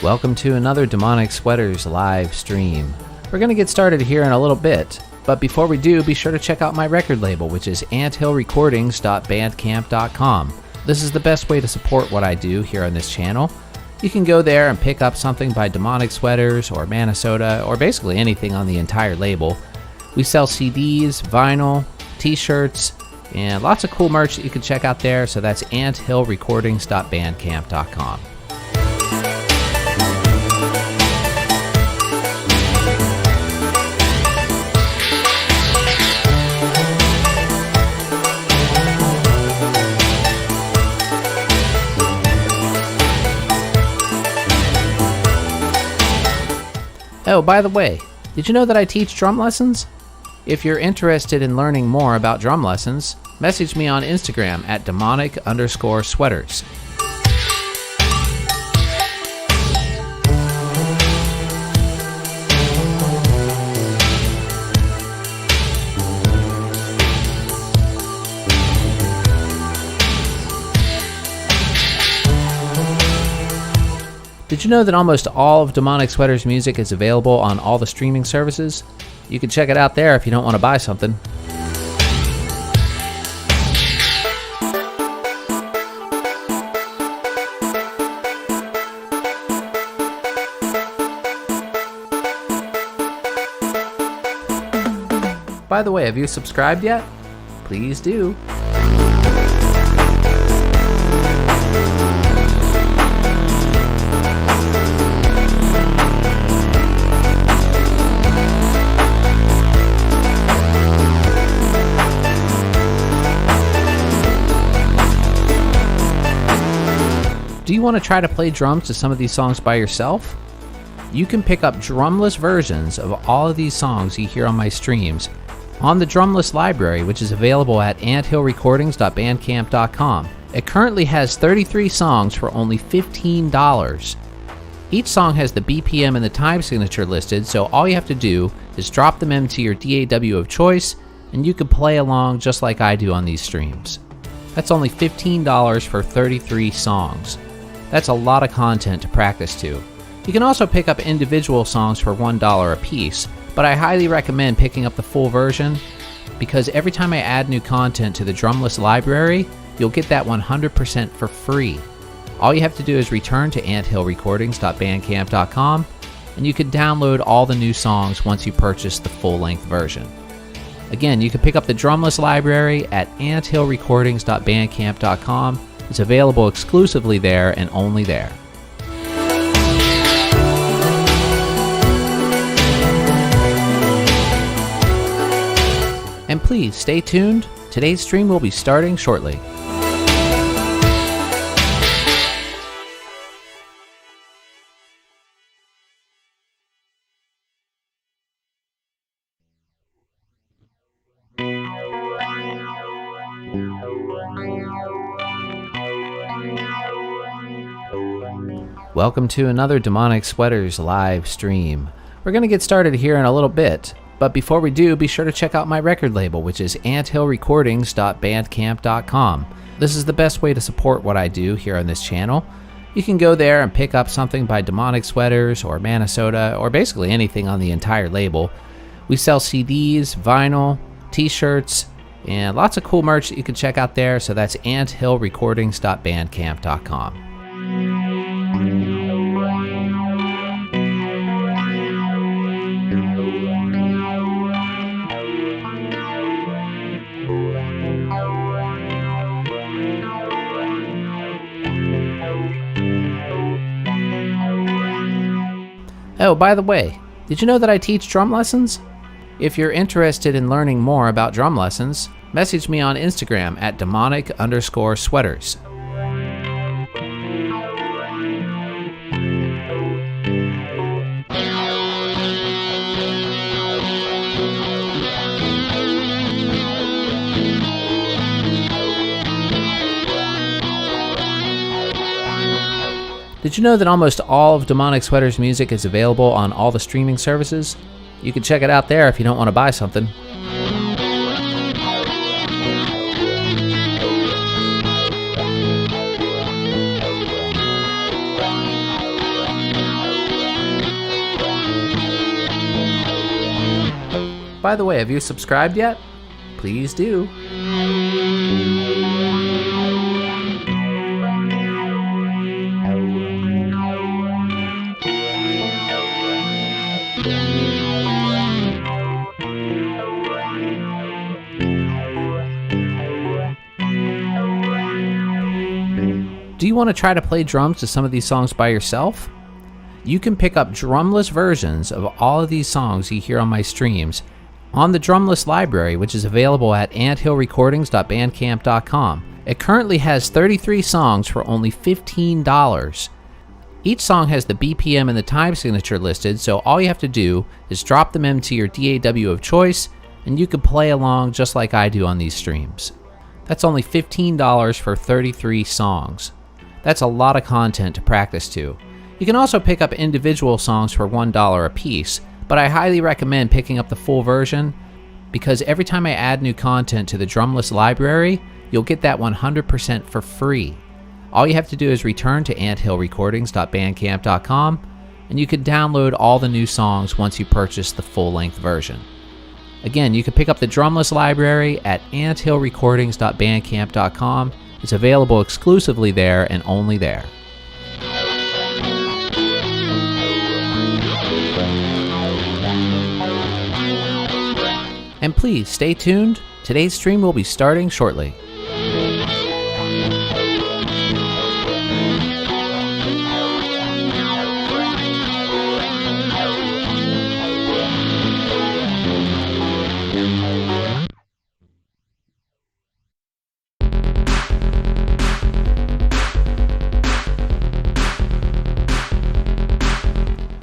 Welcome to another Demonic Swtrs live stream. We're going to get started here in a little bit, but before we do, be sure to check out my record label, which is anthillrecordings.bandcamp.com. This is the best way to support what I do here on this channel. You can go there and pick up something by Demonic Swtrs or Minnesota or basically anything on the entire label. We sell CDs, vinyl, t-shirts, and lots of cool merch that you can check out there, so that's anthillrecordings.bandcamp.com. Oh, by the way, did you know that I teach drum lessons? If you're interested in learning more about drum lessons, message me on Instagram at demonic_Swtrs. Did you know that almost all of Demonic Swtrs music is available on all the streaming services? You can check it out there if you don't want to buy something. By the way, have you subscribed yet? Please do. Do you want to try to play drums to some of these songs by yourself? You can pick up drumless versions of all of these songs you hear on my streams on the drumless library, which is available at anthillrecordings.bandcamp.com. It currently has 33 songs for only $15. Each song has the BPM and the time signature listed, so all you have to do is drop them into your DAW of choice, and you can play along just like I do on these streams. That's only $15 for 33 songs. That's a lot of content to practice to. You can also pick up individual songs for $1 a piece, but I highly recommend picking up the full version because every time I add new content to the drumless library, you'll get that 100% for free. All you have to do is return to anthillrecordings.bandcamp.com and you can download all the new songs once you purchase the full-length version. Again, you can pick up the drumless library at anthillrecordings.bandcamp.com. It's available exclusively there and only there. And please stay tuned. Today's stream will be starting shortly. Welcome to another Demonic Swtrs live stream. We're going to get started here in a little bit, but before we do, be sure to check out my record label, which is anthillrecordings.bandcamp.com. This is the best way to support what I do here on this channel. You can go there and pick up something by Demonic Swtrs or Minnesota or basically anything on the entire label. We sell CDs, vinyl, t-shirts, and lots of cool merch that you can check out there, so that's anthillrecordings.bandcamp.com. Oh, by the way, did you know that I teach drum lessons? If you're interested in learning more about drum lessons, message me on Instagram at demonic_Swtrs. Did you know that almost all of Demonic Swtrs music is available on all the streaming services? You can check it out there if you don't want to buy something. By the way, have you subscribed yet? Please do. Do you want to try to play drums to some of these songs by yourself? You can pick up drumless versions of all of these songs you hear on my streams on the drumless library, which is available at anthillrecordings.bandcamp.com. It currently has 33 songs for only $15. Each song has the BPM and the time signature listed, so all you have to do is drop them into your DAW of choice, and you can play along just like I do on these streams. That's only $15 for 33 songs. That's a lot of content to practice to. You can also pick up individual songs for $1 a piece, but I highly recommend picking up the full version because every time I add new content to the drumless library, you'll get that 100% for free. All you have to do is return to anthillrecordings.bandcamp.com and you can download all the new songs once you purchase the full-length version. Again, you can pick up the drumless library at anthillrecordings.bandcamp.com. It's available exclusively there and only there. And please stay tuned. Today's stream will be starting shortly.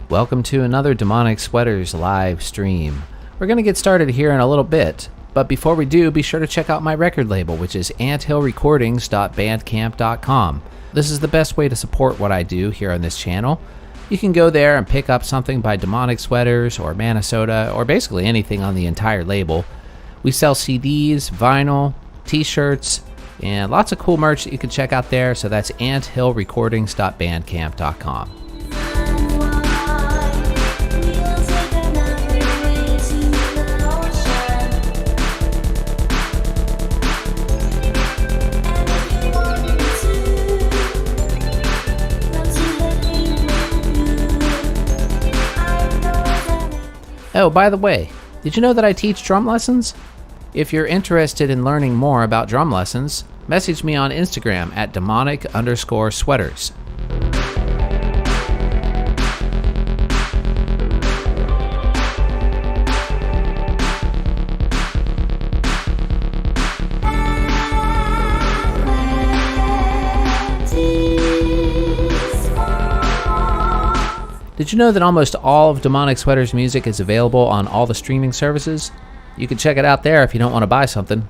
Welcome to another Demonic Swtrs live stream. We're going to get started here in a little bit, but before we do, be sure to check out my record label, which is anthillrecordings.bandcamp.com. This is the best way to support what I do here on this channel. You can go there and pick up something by Demonic Swtrs or Minnesota or basically anything on the entire label. We sell CDs, vinyl, t-shirts, and lots of cool merch that you can check out there, so that's anthillrecordings.bandcamp.com. Oh, by the way, did you know that I teach drum lessons? If you're interested in learning more about drum lessons, message me on Instagram at demonic_Swtrs. Did you know that almost all of Demonic Swtrs music is available on all the streaming services? You can check it out there if you don't want to buy something.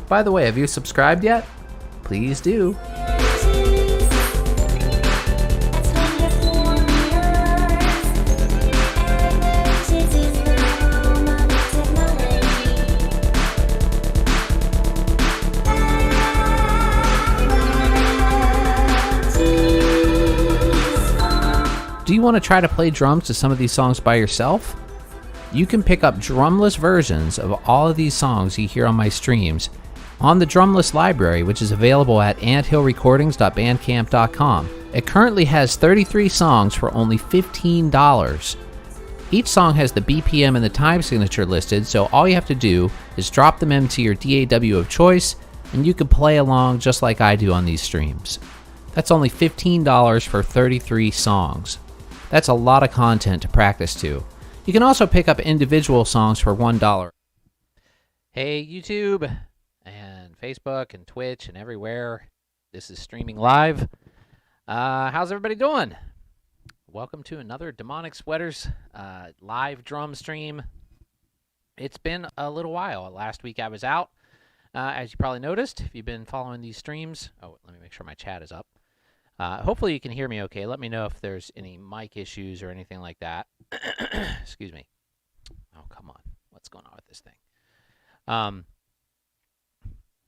By the way, have you subscribed yet? Please do. Do you want to try to play drums to some of these songs by yourself? You can pick up drumless versions of all of these songs you hear on my streams on the drumless library, which is available at anthillrecordings.bandcamp.com. It currently has 33 songs for only $15. Each song has the BPM and the time signature listed, so all you have to do is drop them into your DAW of choice, and you can play along just like I do on these streams. That's only $15 for 33 songs. That's a lot of content to practice to. You can also pick up individual songs for $1. Hey YouTube and Facebook and Twitch and everywhere. This is streaming live. How's everybody doing? Welcome to another Demonic Swtrs live drum stream. It's been a little while. Last week I was out, as you probably noticed, if you've been following these streams. Oh, let me make sure my chat is up. Hopefully you can hear me okay. Let me know if there's any mic issues or anything like that. Excuse me. Oh, come on. What's going on with this thing?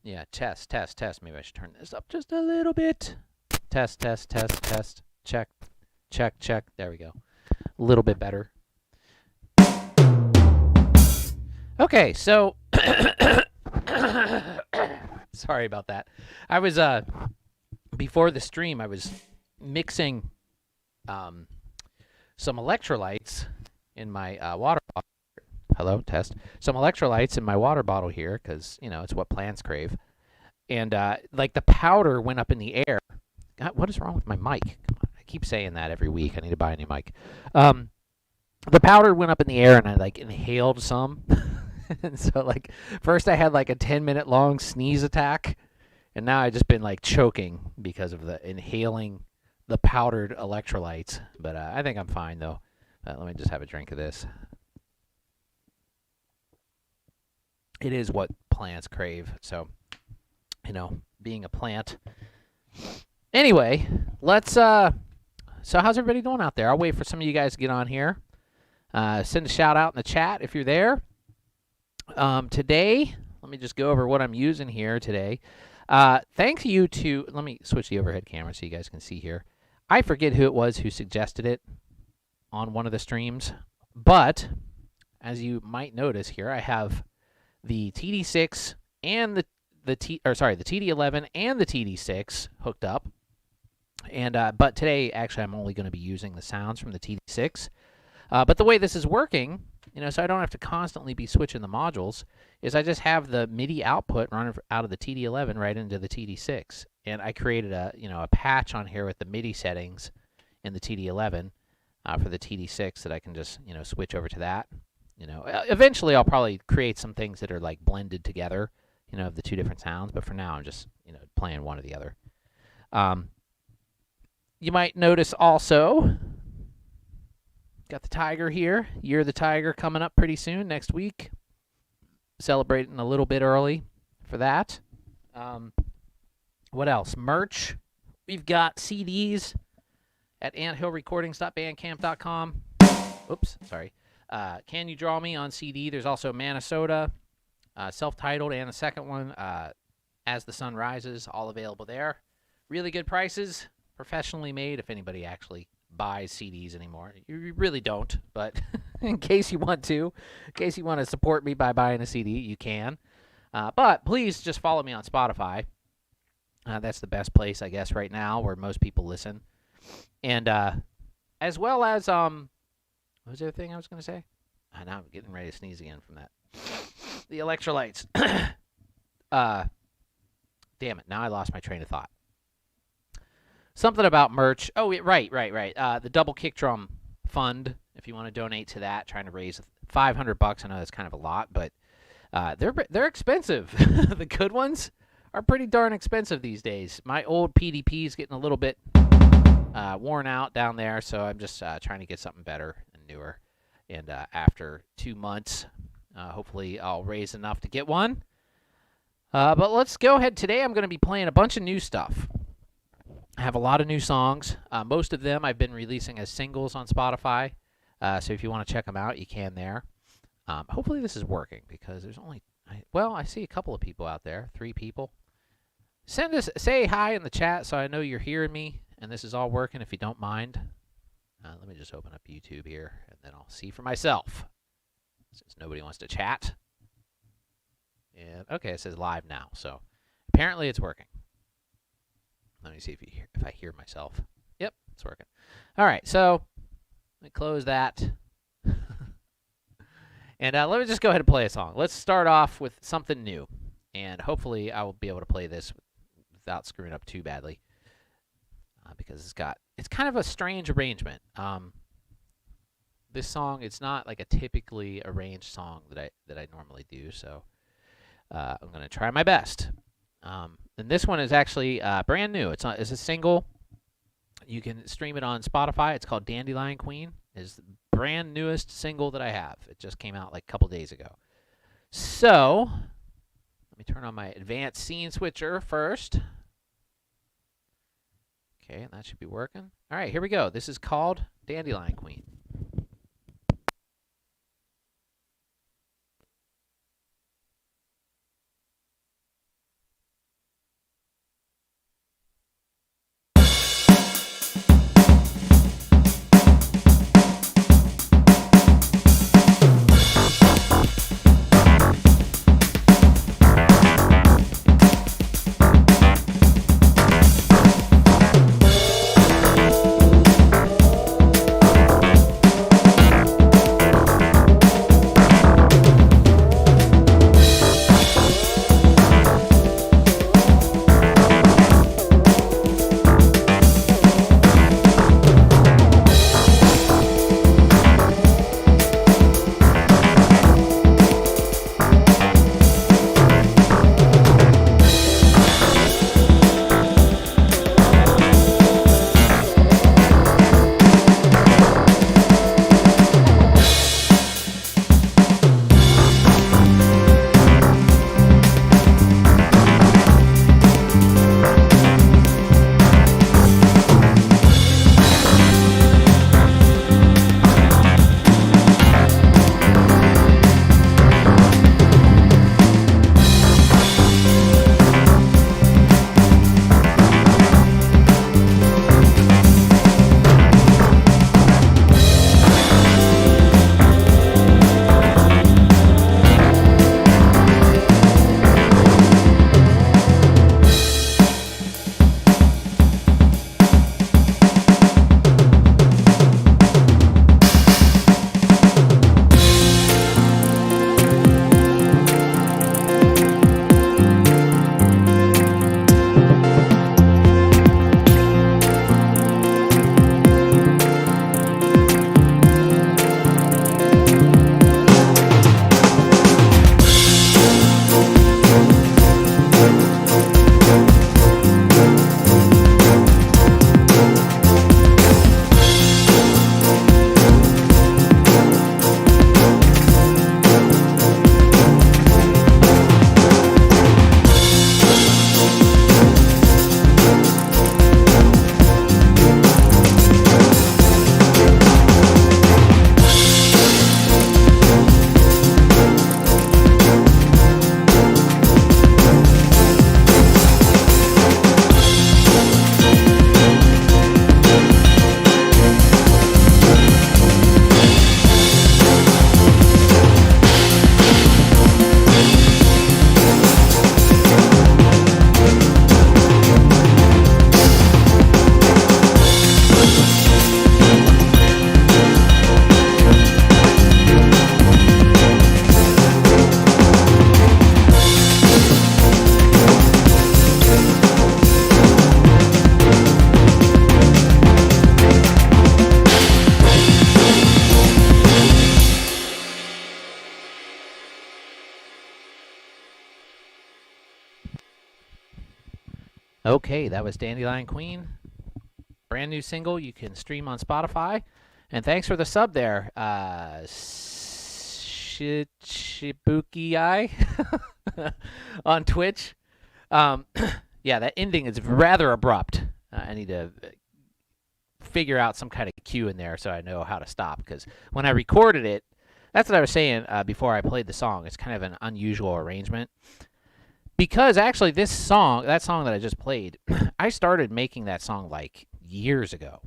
Yeah, test. Maybe I should turn this up just a little bit. Test. Check. There we go. A little bit better. Okay, so sorry about that. I was before the stream I was mixing some electrolytes in my water bottle. Hello, test. Some electrolytes in my water bottle here because, you know, it's what plants crave. And like the powder went up in the air. God, what is wrong with my mic? Come on, I keep saying that every week. I need to buy a new mic. The powder went up in the air and I like inhaled some. And so like first I had like a 10-minute long sneeze attack. And now I've just been like choking because of the inhaling the powdered electrolytes. But I think I'm fine though. Let me just have a drink of this. It is what plants crave. So, you know, being a plant. Anyway, let's so how's everybody doing out there? I'll wait for some of you guys to get on here. Send a shout out in the chat if you're there. Today, let me just go over what I'm using here today. Thank you to, let me switch the overhead camera so you guys can see here. I forget who it was who suggested it on one of the streams, but as you might notice here, I have the TD6 and the TD-11 and the TD6 hooked up. And but today, actually, I'm only going to be using the sounds from the TD6. But the way this is working, you know, so I don't have to constantly be switching the modules, is I just have the MIDI output running out of the TD-11 right into the TD6. And I created a patch on here with the MIDI settings in the TD-11 for the TD6 that I can just, you know, switch over to that. You know, eventually I'll probably create some things that are like blended together, you know, of the two different sounds. But for now, I'm just, you know, playing one or the other. You might notice also, got the tiger here. Year of the Tiger coming up pretty soon, next week. Celebrating a little bit early for that. What else? Merch. We've got CDs at anthillrecordings.bandcamp.com. Oops, sorry. Can You Draw Me on CD. There's also Minnesota, self-titled, and the second one, As the Sun Rises, all available there. Really good prices, professionally made, if anybody actually buys CDs anymore. You really don't, but in case you want to support me by buying a CD, you can. But please just follow me on Spotify. That's the best place, I guess, right now where most people listen. And as well as, what was the other thing I was going to say? Now I'm getting ready to sneeze again from that. The electrolytes. Damn it, now I lost my train of thought. Something about merch. Oh, right. The Double Kick Drum Fund, if you want to donate to that, trying to raise $500. I know that's kind of a lot, but they're expensive. The good ones are pretty darn expensive these days. My old PDP is getting a little bit worn out down there, so I'm just trying to get something better and newer. And after 2 months, hopefully I'll raise enough to get one. But let's go ahead. Today I'm going to be playing a bunch of new stuff. I have a lot of new songs. Most of them I've been releasing as singles on Spotify. So if you want to check them out, you can there. Hopefully this is working because there's only, I see a couple of people out there, 3 people. Say hi in the chat so I know you're hearing me and this is all working if you don't mind. Let me just open up YouTube here and then I'll see for myself since nobody wants to chat. And okay, it says live now, so apparently it's working. Let me see if I hear myself. Yep, it's working. All right, so let me close that. And let me just go ahead and play a song. Let's start off with something new. And hopefully I will be able to play this without screwing up too badly. Because it's kind of a strange arrangement. This song, it's not like a typically arranged song that I normally do, so I'm going to try my best. And this one is actually brand new. It's a single. You can stream it on Spotify. It's called Dandelion Queen. It's the brand newest single that I have. It just came out like a couple days ago. So let me turn on my advanced scene switcher first. Okay, and that should be working. All right, here we go. This is called Dandelion Queen. Okay, that was Dandelion Queen. Brand new single. You can stream on Spotify. And thanks for the sub there. Shibuki Eye on Twitch. Yeah, that ending is rather abrupt. I need to figure out some kind of cue in there so I know how to stop. Because when I recorded it, that's what I was saying before I played the song. It's kind of an unusual arrangement. Because actually, this song, that song that I just played, I started making that song like years ago.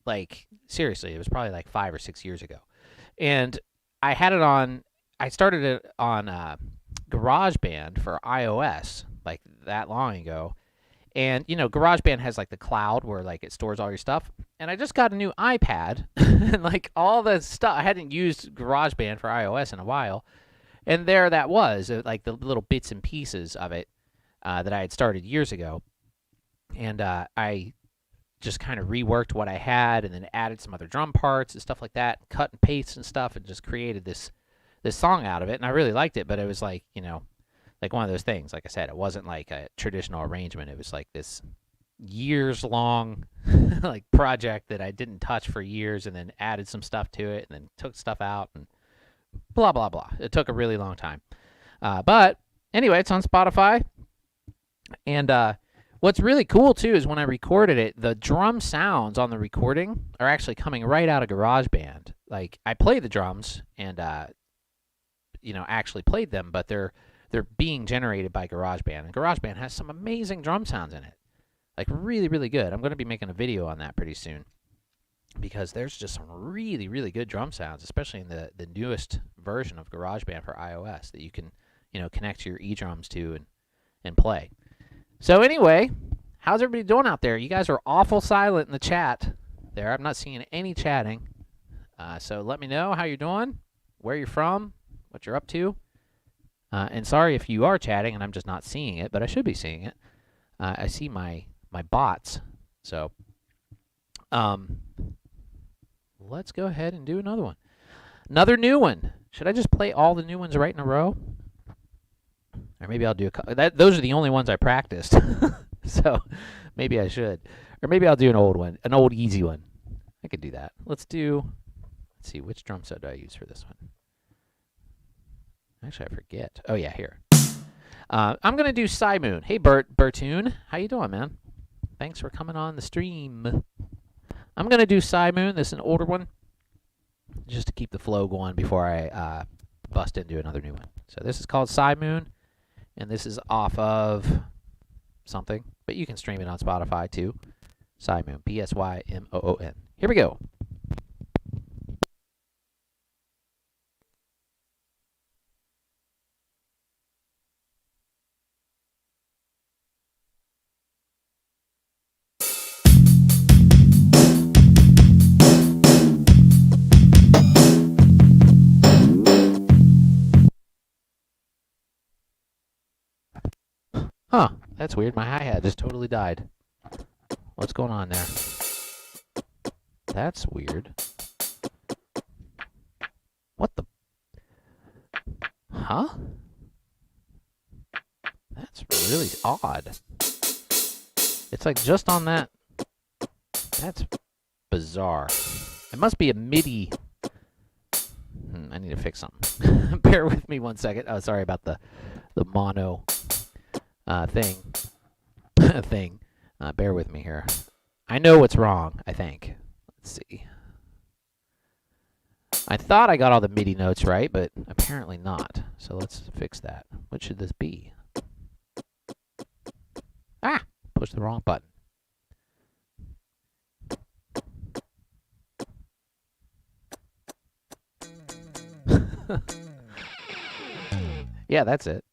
Like, seriously, it was probably like 5 or 6 years ago. And I had it on, I started it on GarageBand for iOS like that long ago. And, you know, GarageBand has like the cloud where like it stores all your stuff. And I just got a new iPad and like all the stuff, I hadn't used GarageBand for iOS in a while. And there that was, like the little bits and pieces of it that I had started years ago. And I just kind of reworked what I had and then added some other drum parts and stuff like that, cut and paste and stuff, and just created this song out of it. And I really liked it, but it was like, you know, like one of those things. Like I said, it wasn't like a traditional arrangement. It was like this years-long like project that I didn't touch for years and then added some stuff to it and then took stuff out and blah, blah, blah. It took a really long time. But anyway, it's on Spotify. And what's really cool, too, is when I recorded it, the drum sounds on the recording are actually coming right out of GarageBand. Like, I play the drums and, you know, actually played them, but they're being generated by GarageBand. And GarageBand has some amazing drum sounds in it. Like, really, really good. I'm going to be making a video on that pretty soon, because there's just some really, really good drum sounds, especially in the newest version of GarageBand for iOS that you can, you know, connect your eDrums to and play. So anyway, how's everybody doing out there? You guys are awful silent in the chat there. I'm not seeing any chatting. So let me know how you're doing, where you're from, what you're up to. And sorry if you are chatting and I'm just not seeing it, but I should be seeing it. I see my bots. So let's go ahead and do another one. Another new one. Should I just play all the new ones right in a row? Or maybe I'll do those are the only ones I practiced. So maybe I should. Or maybe I'll do an old one, an old easy one. I could do that. Let's see, which drum set do I use for this one? Actually, I forget. Oh, yeah, here. I'm going to do Moon. Hey, Bertoon. How you doing, man? Thanks for coming on the stream. I'm going to do Moon. This is an older one, just to keep the flow going before I bust into another new one. So this is called Moon, and this is off of something, but you can stream it on Spotify too. Moon, P-S-Y-M-O-O-N. Here we go. Huh, that's weird. My hi-hat just totally died. What's going on there? That's weird. What the? Huh? That's really odd. It's like just on that. That's bizarre. It must be a MIDI. I need to fix something. Bear with me 1 second. Oh, sorry about the mono thing. Bear with me here. I know what's wrong, I think. Let's see. I thought I got all the MIDI notes right, but apparently not. So let's fix that. What should this be? Ah! Pushed the wrong button. Yeah, that's it.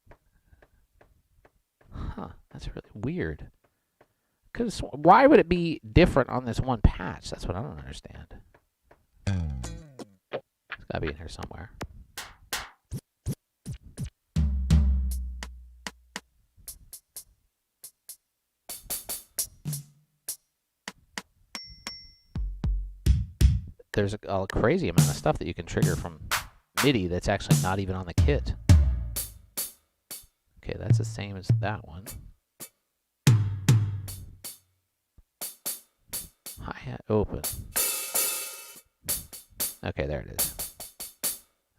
Huh, that's really weird. Because why would it be different on this one patch? That's what I don't understand. It's got to be in here somewhere. There's a crazy amount of stuff that you can trigger from MIDI that's actually not even on the kit. Okay, that's the same as that one. hi-hat open. Okay, there it is.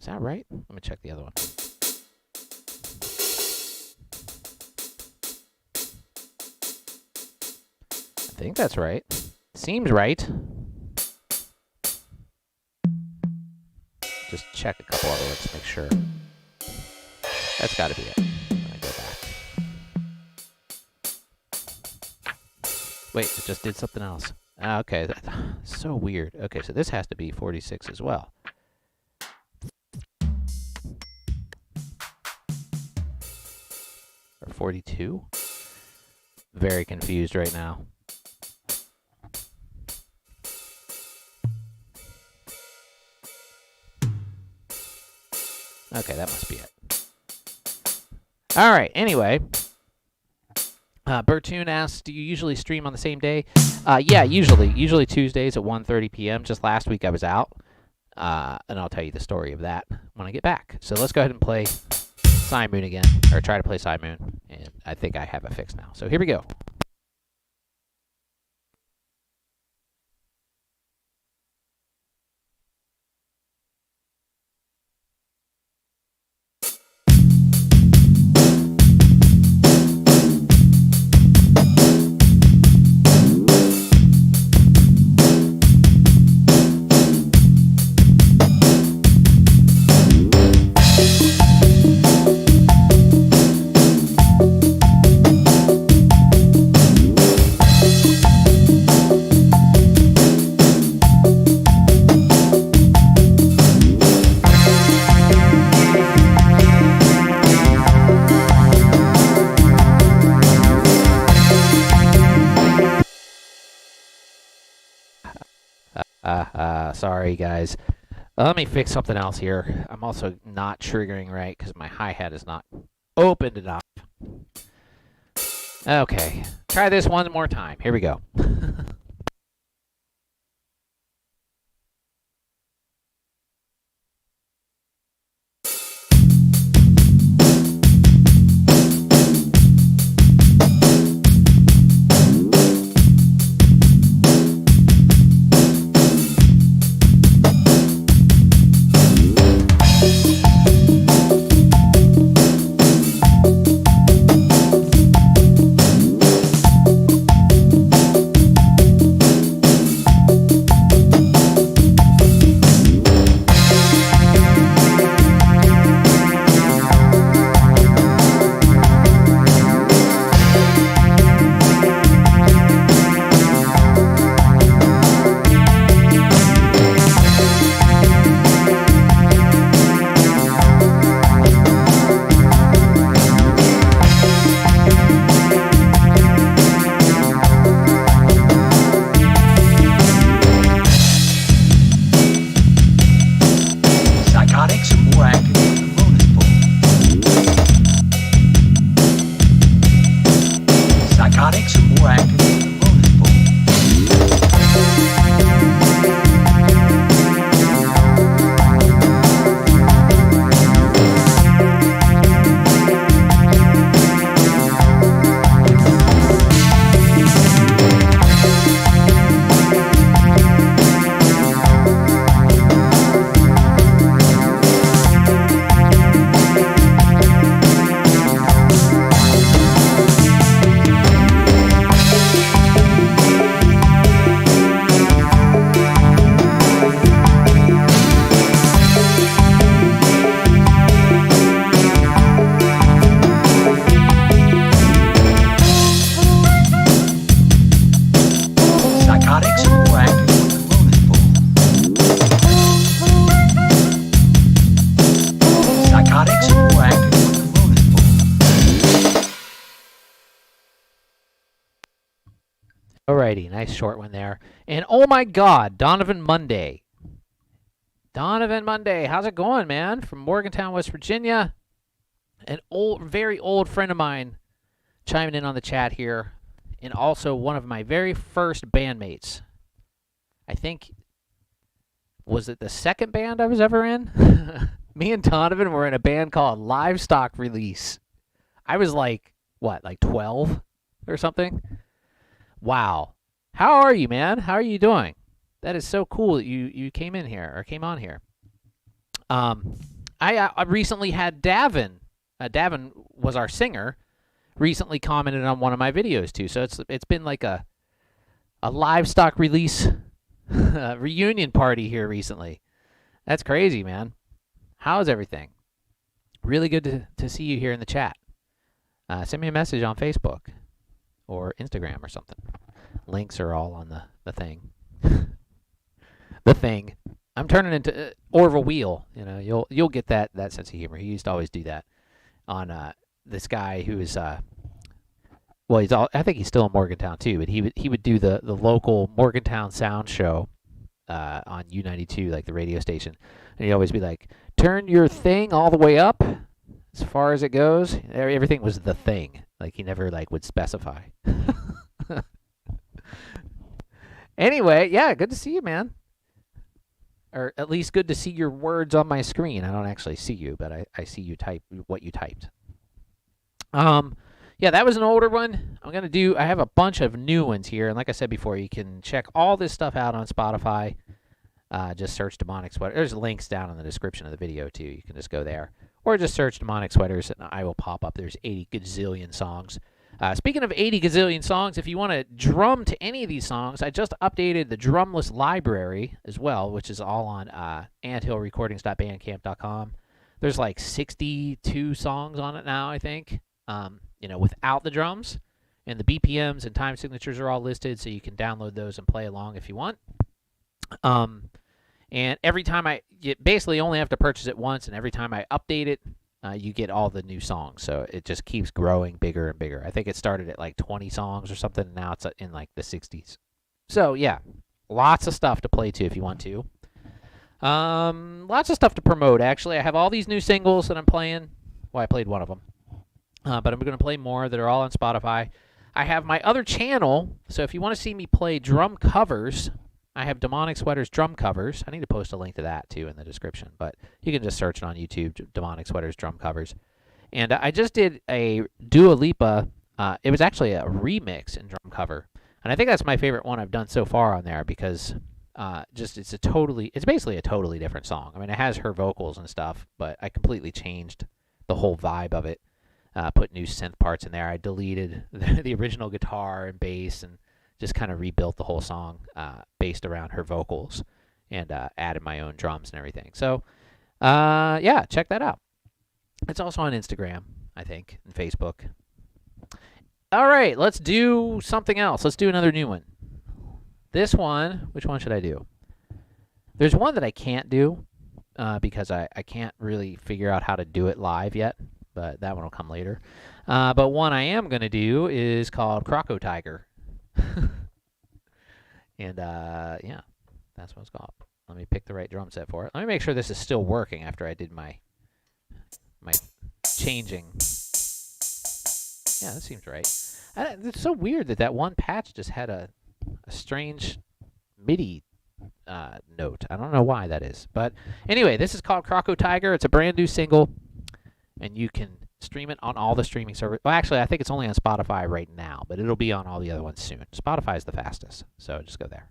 Is that right? Let me check the other one. I think that's right. Seems right. Just check a couple other ones to make sure. That's got to be it. I go back. Wait, it just did something else. Okay, that's so weird. Okay, so this has to be 46 as well. Or 42? Very confused right now. Okay, that must be it. All right, anyway. Bertoon asks, do you usually stream on the same day? Yeah, usually. Usually Tuesdays at 1:30 p.m. Just last week I was out. And I'll tell you the story of that when I get back. So let's go ahead and play Moon again. Or try to play Moon. And I think I have it fixed now. So here we go. Sorry, guys. Let me fix something else here. I'm also not triggering right because my hi-hat is not opened enough. Okay. Try this one more time. Here we go. Alrighty, nice short one there. And oh my God, Donovan Monday. Donovan Monday, how's it going, man? From Morgantown, West Virginia. An old, very old friend of mine chiming in on the chat here. And also one of my very first bandmates. I think, was it the second band I was ever in? Me and Donovan were in a band called Livestock Release. I was like, what, like 12 or something? Wow. How are you, man? How are you doing? That is so cool that you came in here or came on here. I recently had Davin. Davin was our singer. Recently commented on one of my videos too. So it's been like a livestock release reunion party here recently. That's crazy, man. How's everything? Really good to see you here in the chat. Send me a message on Facebook or Instagram or something. Links are all on the thing. The thing. I'm turning into Orville Wheel. You know, you'll get that sense of humor. He used to always do that on this guy who is well, I think he's still in Morgantown too, but he would do the local Morgantown sound show on U92, like the radio station, and he'd always be like, "Turn your thing all the way up as far as it goes." Everything was the thing. Like he never would specify. Anyway, yeah, good to see you, man. Or at least good to see your words on my screen. I don't actually see you, but I see you type what you typed. Yeah, that was an older one. I have a bunch of new ones here, and like I said before, you can check all this stuff out on Spotify. Just search Demonic Sweaters. There's links down in the description of the video too. You can just go there, or just search Demonic Sweaters, and I will pop up. There's 80 gazillion songs. Speaking of 80 gazillion songs, if you want to drum to any of these songs, I just updated the drumless library as well, which is all on anthillrecordings.bandcamp.com. There's like 62 songs on it now, I think, without the drums. And the BPMs and time signatures are all listed, so you can download those and play along if you want. And every time you basically only have to purchase it once, and every time I update it, you get all the new songs, so it just keeps growing bigger and bigger. I think it started at like 20 songs or something, and now it's in like the 60s. So yeah, lots of stuff to play to if you want to. Lots of stuff to promote, actually. I have all these new singles that I'm playing. Well, I played one of them. But I'm going to play more that are all on Spotify. I have my other channel, so if you want to see me play drum covers, I have Demonic Sweaters drum covers. I need to post a link to that, too, in the description. But you can just search it on YouTube, Demonic Sweaters drum covers. And I just did a Dua Lipa. It was actually a remix in drum cover. And I think that's my favorite one I've done so far on there because it's basically a totally different song. I mean, it has her vocals and stuff, but I completely changed the whole vibe of it. Put new synth parts in there. I deleted the original guitar and bass and just kind of rebuilt the whole song based around her vocals and added my own drums and everything. So, yeah, check that out. It's also on Instagram, I think, and Facebook. All right, let's do something else. Let's do another new one. This one, which one should I do? There's one that I can't do because I can't really figure out how to do it live yet, but that one will come later. But one I am going to do is called Croco Tiger. And, yeah, that's what it's called. Let me pick the right drum set for it. Let me make sure this is still working after I did my changing. Yeah, that seems right. It's so weird that one patch just had a strange MIDI note. I don't know why that is. But anyway, this is called Croco Tiger. It's a brand new single, and you can stream it on all the streaming servers. Well, actually, I think it's only on Spotify right now, but it'll be on all the other ones soon. Spotify is the fastest, so just go there.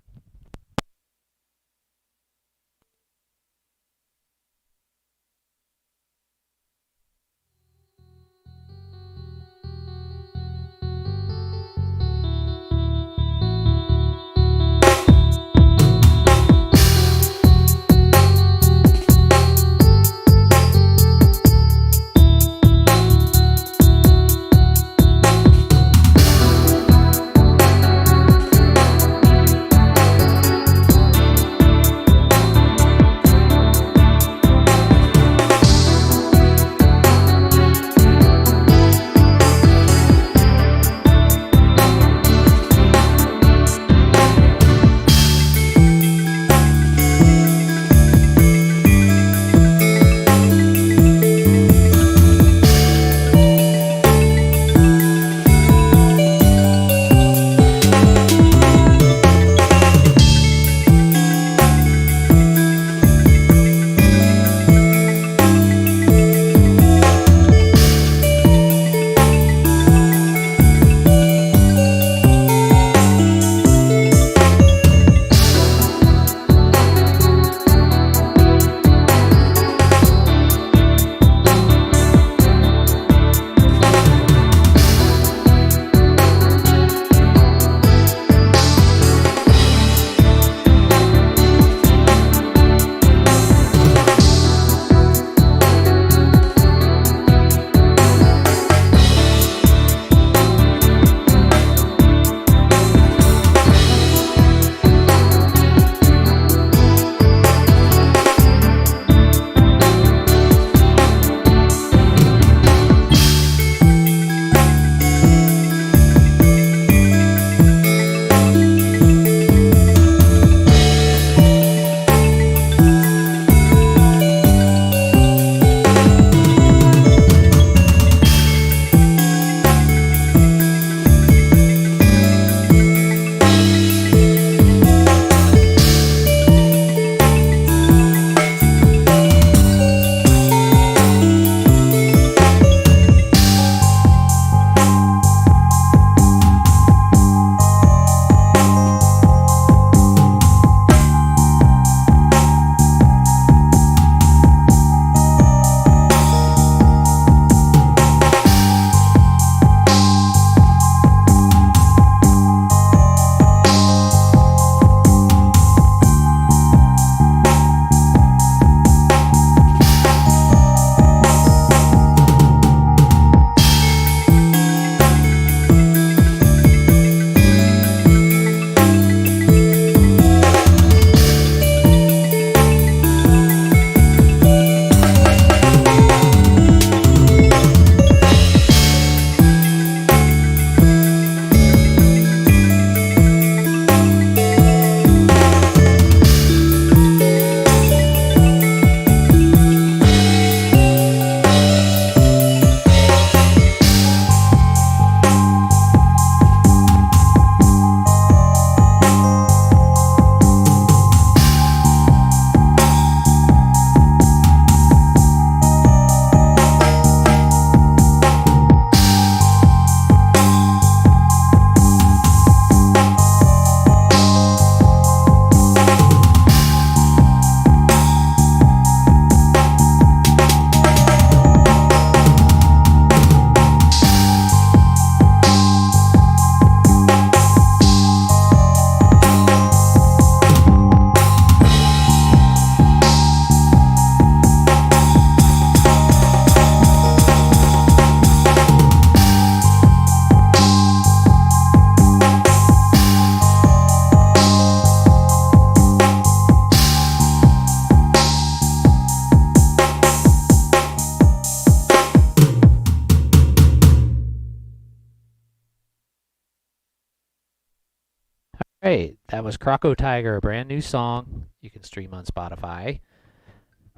That was Croco Tiger, a brand new song. You can stream on Spotify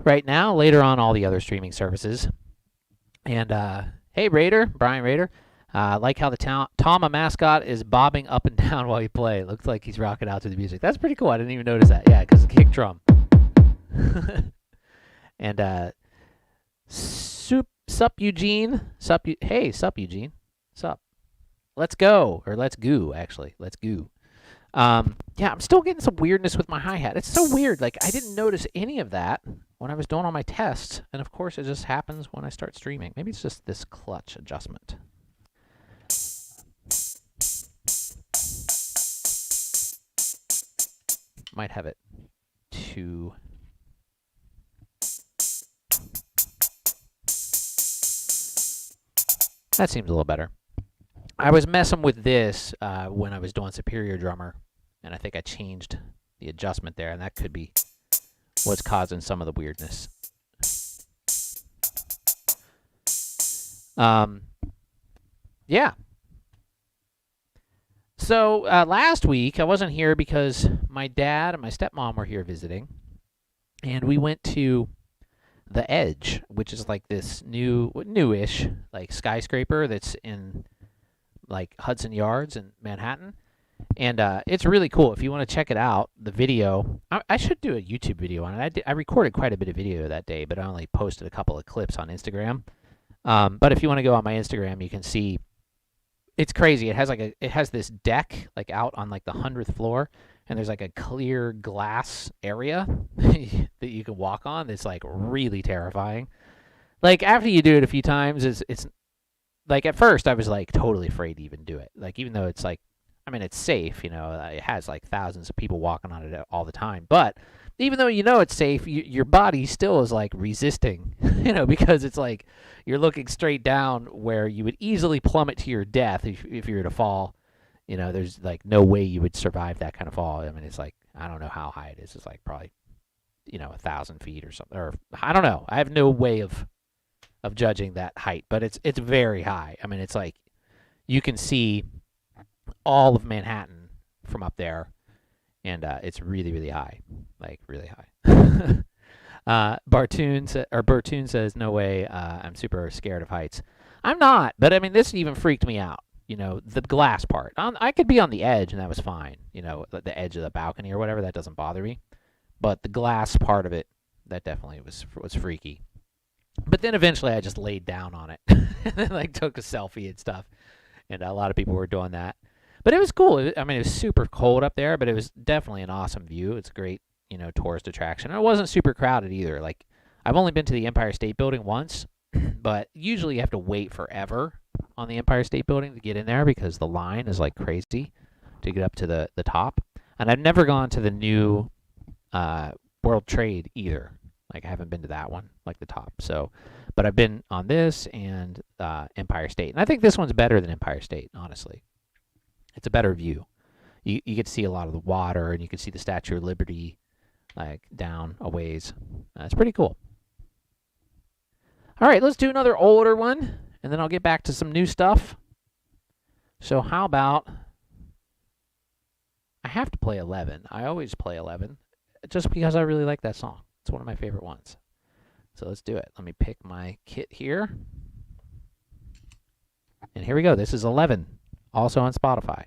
right now, later on all the other streaming services. And hey, Brian Raider, like how the Tama mascot is bobbing up and down while you play. It looks like he's rocking out to the music. That's pretty cool. I didn't even notice that. Yeah, because the kick drum. And sup Eugene, hey, sup Eugene, sup. Let's go, or let's goo, actually. Let's goo. Yeah, I'm still getting some weirdness with my hi-hat. It's so weird. Like, I didn't notice any of that when I was doing all my tests. And, of course, it just happens when I start streaming. Maybe it's just this clutch adjustment. Might have it too. That seems a little better. I was messing with this when I was doing Superior Drummer, and I think I changed the adjustment there, and that could be what's causing some of the weirdness. Yeah. So last week I wasn't here because my dad and my stepmom were here visiting, and we went to the Edge, which is like this newish like skyscraper that's in like Hudson Yards in Manhattan. And it's really cool. If you want to check it out, the video, I should do a YouTube video on it. I recorded quite a bit of video that day, but I only posted a couple of clips on Instagram. But if you want to go on my Instagram, you can see it's crazy. It has this deck like out on like the 100th floor, and there's like a clear glass area that you can walk on. That's like really terrifying. Like after you do it a few times, it's like at first I was like totally afraid to even do it. Like even though it's like, I mean, it's safe, you know, it has like thousands of people walking on it all the time. But even though you know it's safe, your body still is like resisting, you know, because it's like you're looking straight down where you would easily plummet to your death if you were to fall. You know, there's like no way you would survive that kind of fall. I mean, it's like, I don't know how high it is. It's like probably, you know, 1,000 feet or something. Or I don't know. I have no way of judging that height, but it's very high. I mean, it's like you can see all of Manhattan from up there, and it's really, really high, like really high. Bartoon says, no way, I'm super scared of heights. I'm not, but I mean, this even freaked me out. You know, the glass part. I could be on the edge, and that was fine. You know, the edge of the balcony or whatever, that doesn't bother me. But the glass part of it, that definitely was freaky. But then eventually I just laid down on it and then like took a selfie and stuff. And a lot of people were doing that. But it was cool. I mean, it was super cold up there, but it was definitely an awesome view. It's a great, you know, tourist attraction. And it wasn't super crowded either. Like, I've only been to the Empire State Building once, but usually you have to wait forever on the Empire State Building to get in there because the line is like crazy to get up to the top. And I've never gone to the new World Trade either. Like, I haven't been to that one, like the top. So, but I've been on this and Empire State. And I think this one's better than Empire State, honestly. It's a better view. You get to see a lot of the water, and you can see the Statue of Liberty, like, down a ways. It's pretty cool. All right, let's do another older one, and then I'll get back to some new stuff. So how about, I have to play 11. I always play 11, just because I really like that song. It's one of my favorite ones. So let's do it. Let me pick my kit here. And here we go. This is 11, also on Spotify.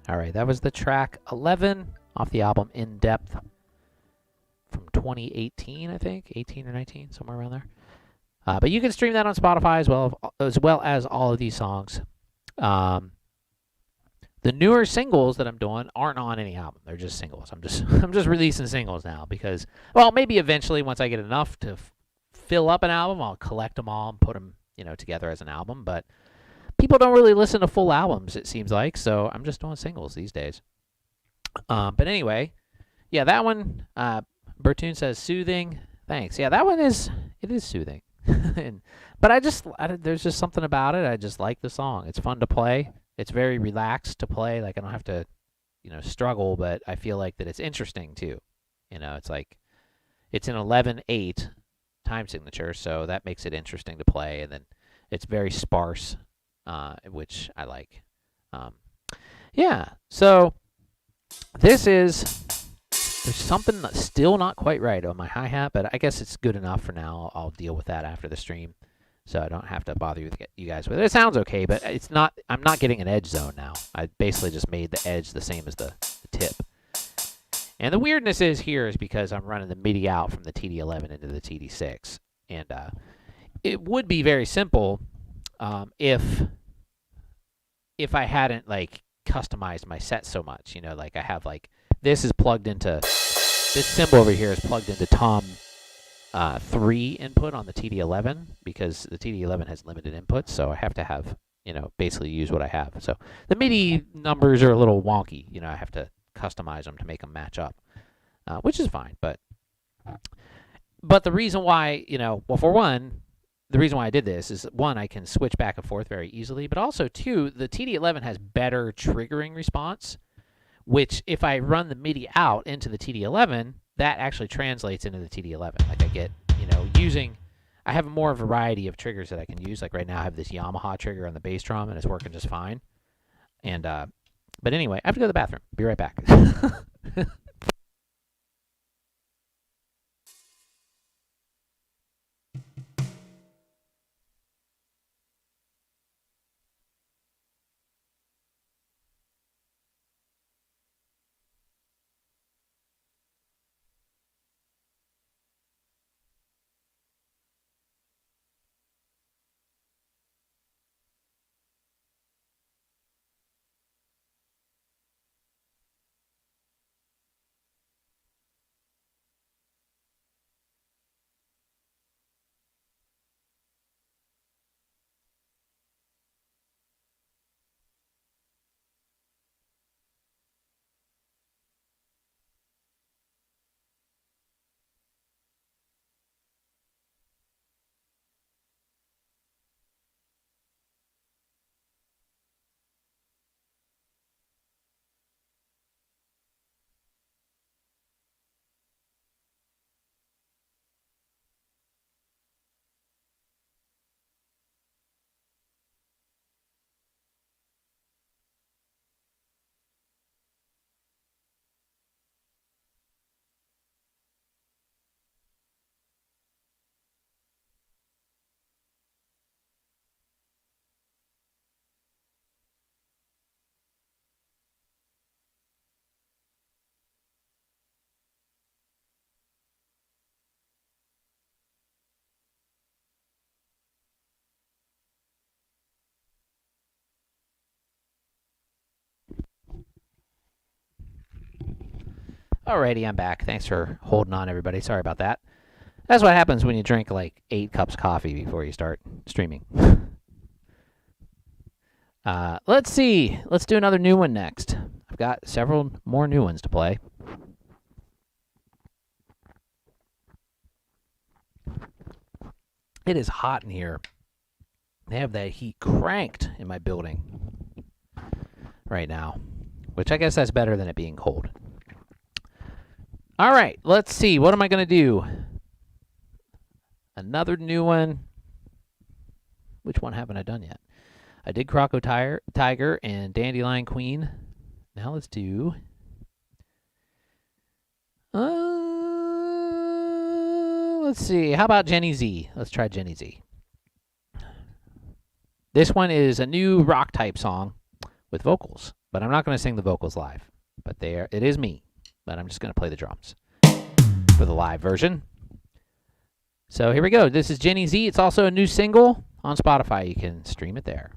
All right, that was the track 11 off the album In Depth from 2018, I think, 18 or 19, somewhere around there. But you can stream that on Spotify as well as all of these songs. The newer singles that I'm doing aren't on any album; they're just singles. I'm just releasing singles now because, well, maybe eventually once I get enough to fill up an album, I'll collect them all and put them, together as an album. But people don't really listen to full albums, it seems like, so I'm just doing singles these days. But anyway, yeah, that one. Bertune says soothing. Thanks. Yeah, that one is soothing. But there's just something about it. I just like the song. It's fun to play. It's very relaxed to play. Like I don't have to, struggle, but I feel like that it's interesting too. It's like it's an 11/8 time signature, so that makes it interesting to play. And then it's very sparse, which I like. Yeah. So this is. There's something that's still not quite right on my hi-hat, but I guess it's good enough for now. I'll deal with that after the stream, so I don't have to bother you guys with it. It sounds okay, but it's not. I'm not getting an edge zone now. I basically just made the edge the same as the tip. And the weirdness is because I'm running the MIDI out from the TD-11 into the TD-6, and it would be very simple if I hadn't customized my set so much. I have this is plugged into, this symbol over here is plugged into Tom 3 input on the TD-11 because the TD-11 has limited inputs, so I have to have, basically use what I have. So the MIDI numbers are a little wonky. I have to customize them to make them match up, which is fine. But the reason why, well, for one, the reason why I did this is, one, I can switch back and forth very easily, but also, two, the TD-11 has better triggering response, which if I run the MIDI out into the TD-11, that actually translates into the TD-11. I get, I have more variety of triggers that I can use. Like right now I have this Yamaha trigger on the bass drum, and it's working just fine. And, but anyway, I have to go to the bathroom. Be right back. Alrighty, I'm back. Thanks for holding on, everybody. Sorry about that. That's what happens when you drink 8 cups of coffee before you start streaming. Let's see. Let's do another new one next. I've got several more new ones to play. It is hot in here. They have that heat cranked in my building right now, which I guess that's better than it being cold. All right, let's see. What am I going to do? Another new one. Which one haven't I done yet? I did Croco Tiger and Dandelion Queen. Now let's do... let's see. How about Jenny Z? Let's try Jenny Z. This one is a new rock type song with vocals. But I'm not going to sing the vocals live. But it is me. But I'm just going to play the drums for the live version. So here we go. This is Jenny Z. It's also a new single on Spotify. You can stream it there.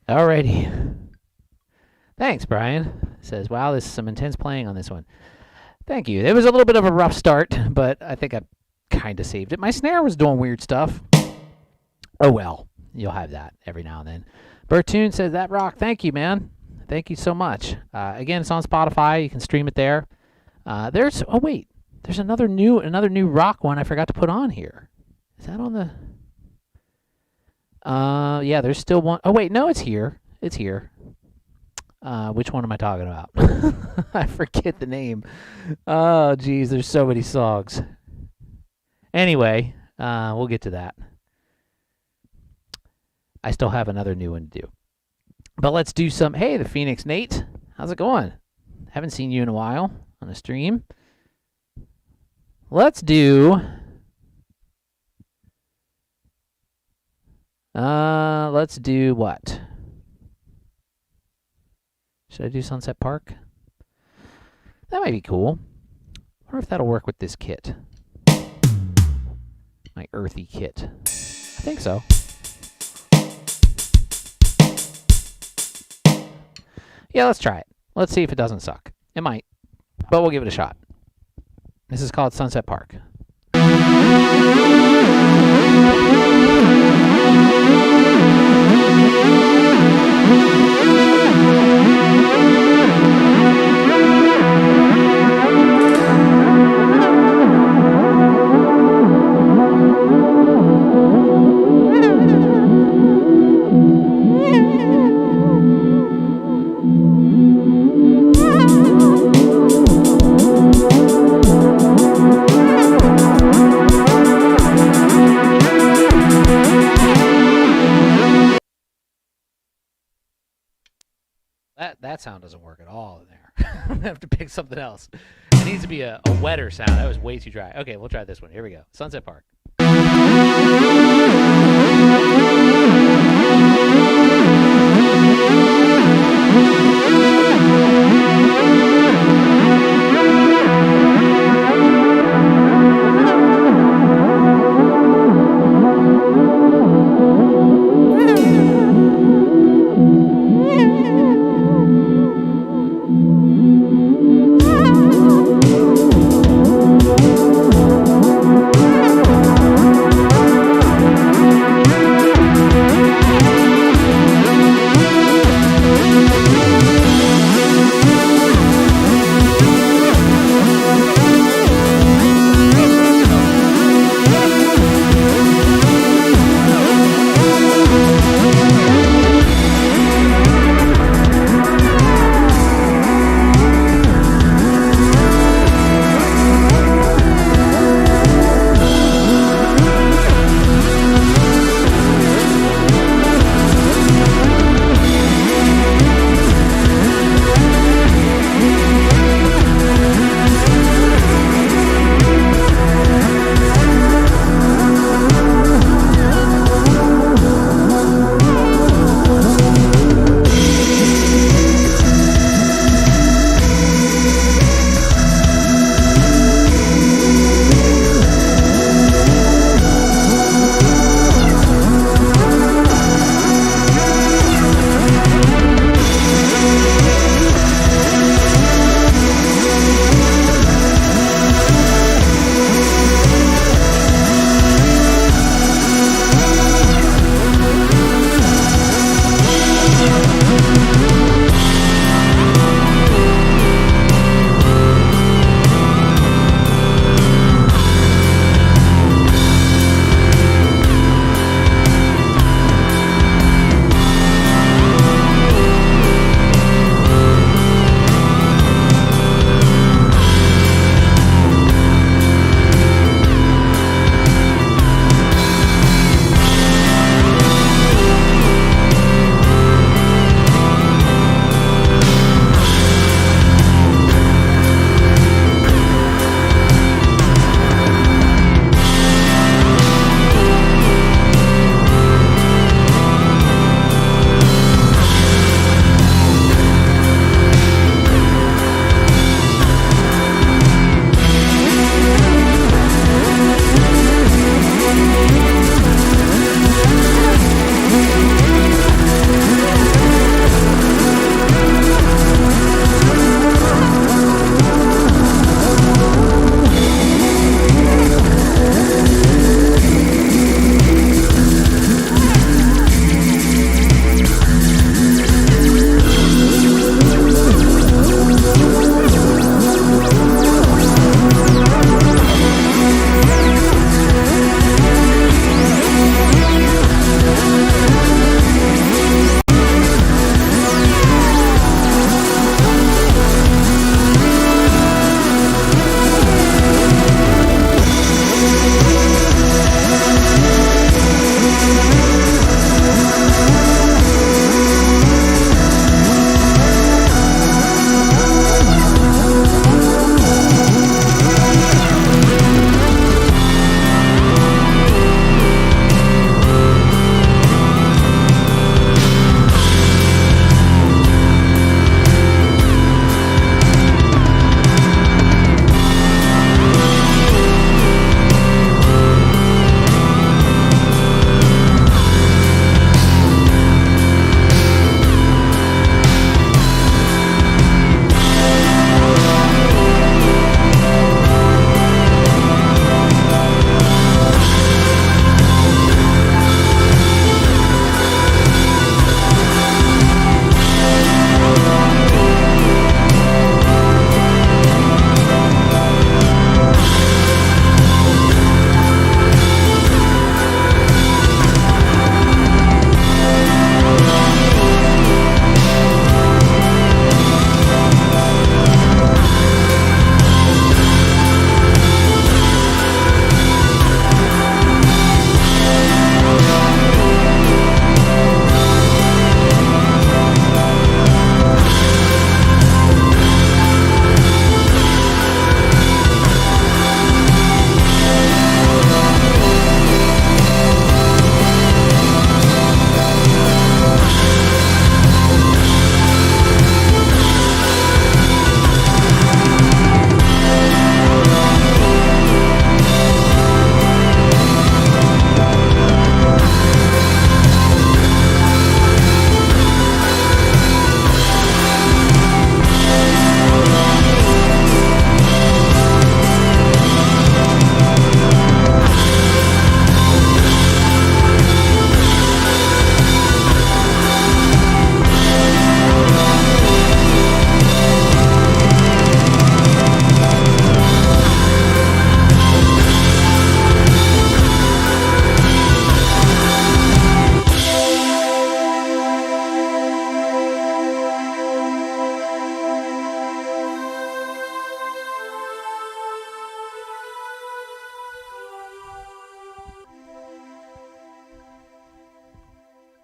Alrighty. Thanks, Brian. Says, wow, this is some intense playing on this one. Thank you. It was a little bit of a rough start, but I think I kind of saved it. My snare was doing weird stuff. Oh well, you'll have that every now and then. Bertoon says, that rock. Thank you, man. Thank you so much. Again, it's on Spotify. You can stream it there. There's another new rock one I forgot to put on here. Is that on the? Yeah, there's still one. Oh wait, no, it's here. It's here. Which one am I talking about? I forget the name. Oh, geez, there's so many songs. Anyway, we'll get to that. I still have another new one to do. But let's do some... Hey, the Phoenix Nate. How's it going? Haven't seen you in a while on a stream. Let's do... let's do what? Should I do Sunset Park? That might be cool. I wonder if that'll work with this kit. My earthy kit. I think so. Yeah, let's try it. Let's see if it doesn't suck. It might, but we'll give it a shot. This is called Sunset Park. That sound doesn't work at all in there. I'm going to have to pick something else. It needs to be a wetter sound. That was way too dry. Okay, we'll try this one. Here we go. Sunset Park.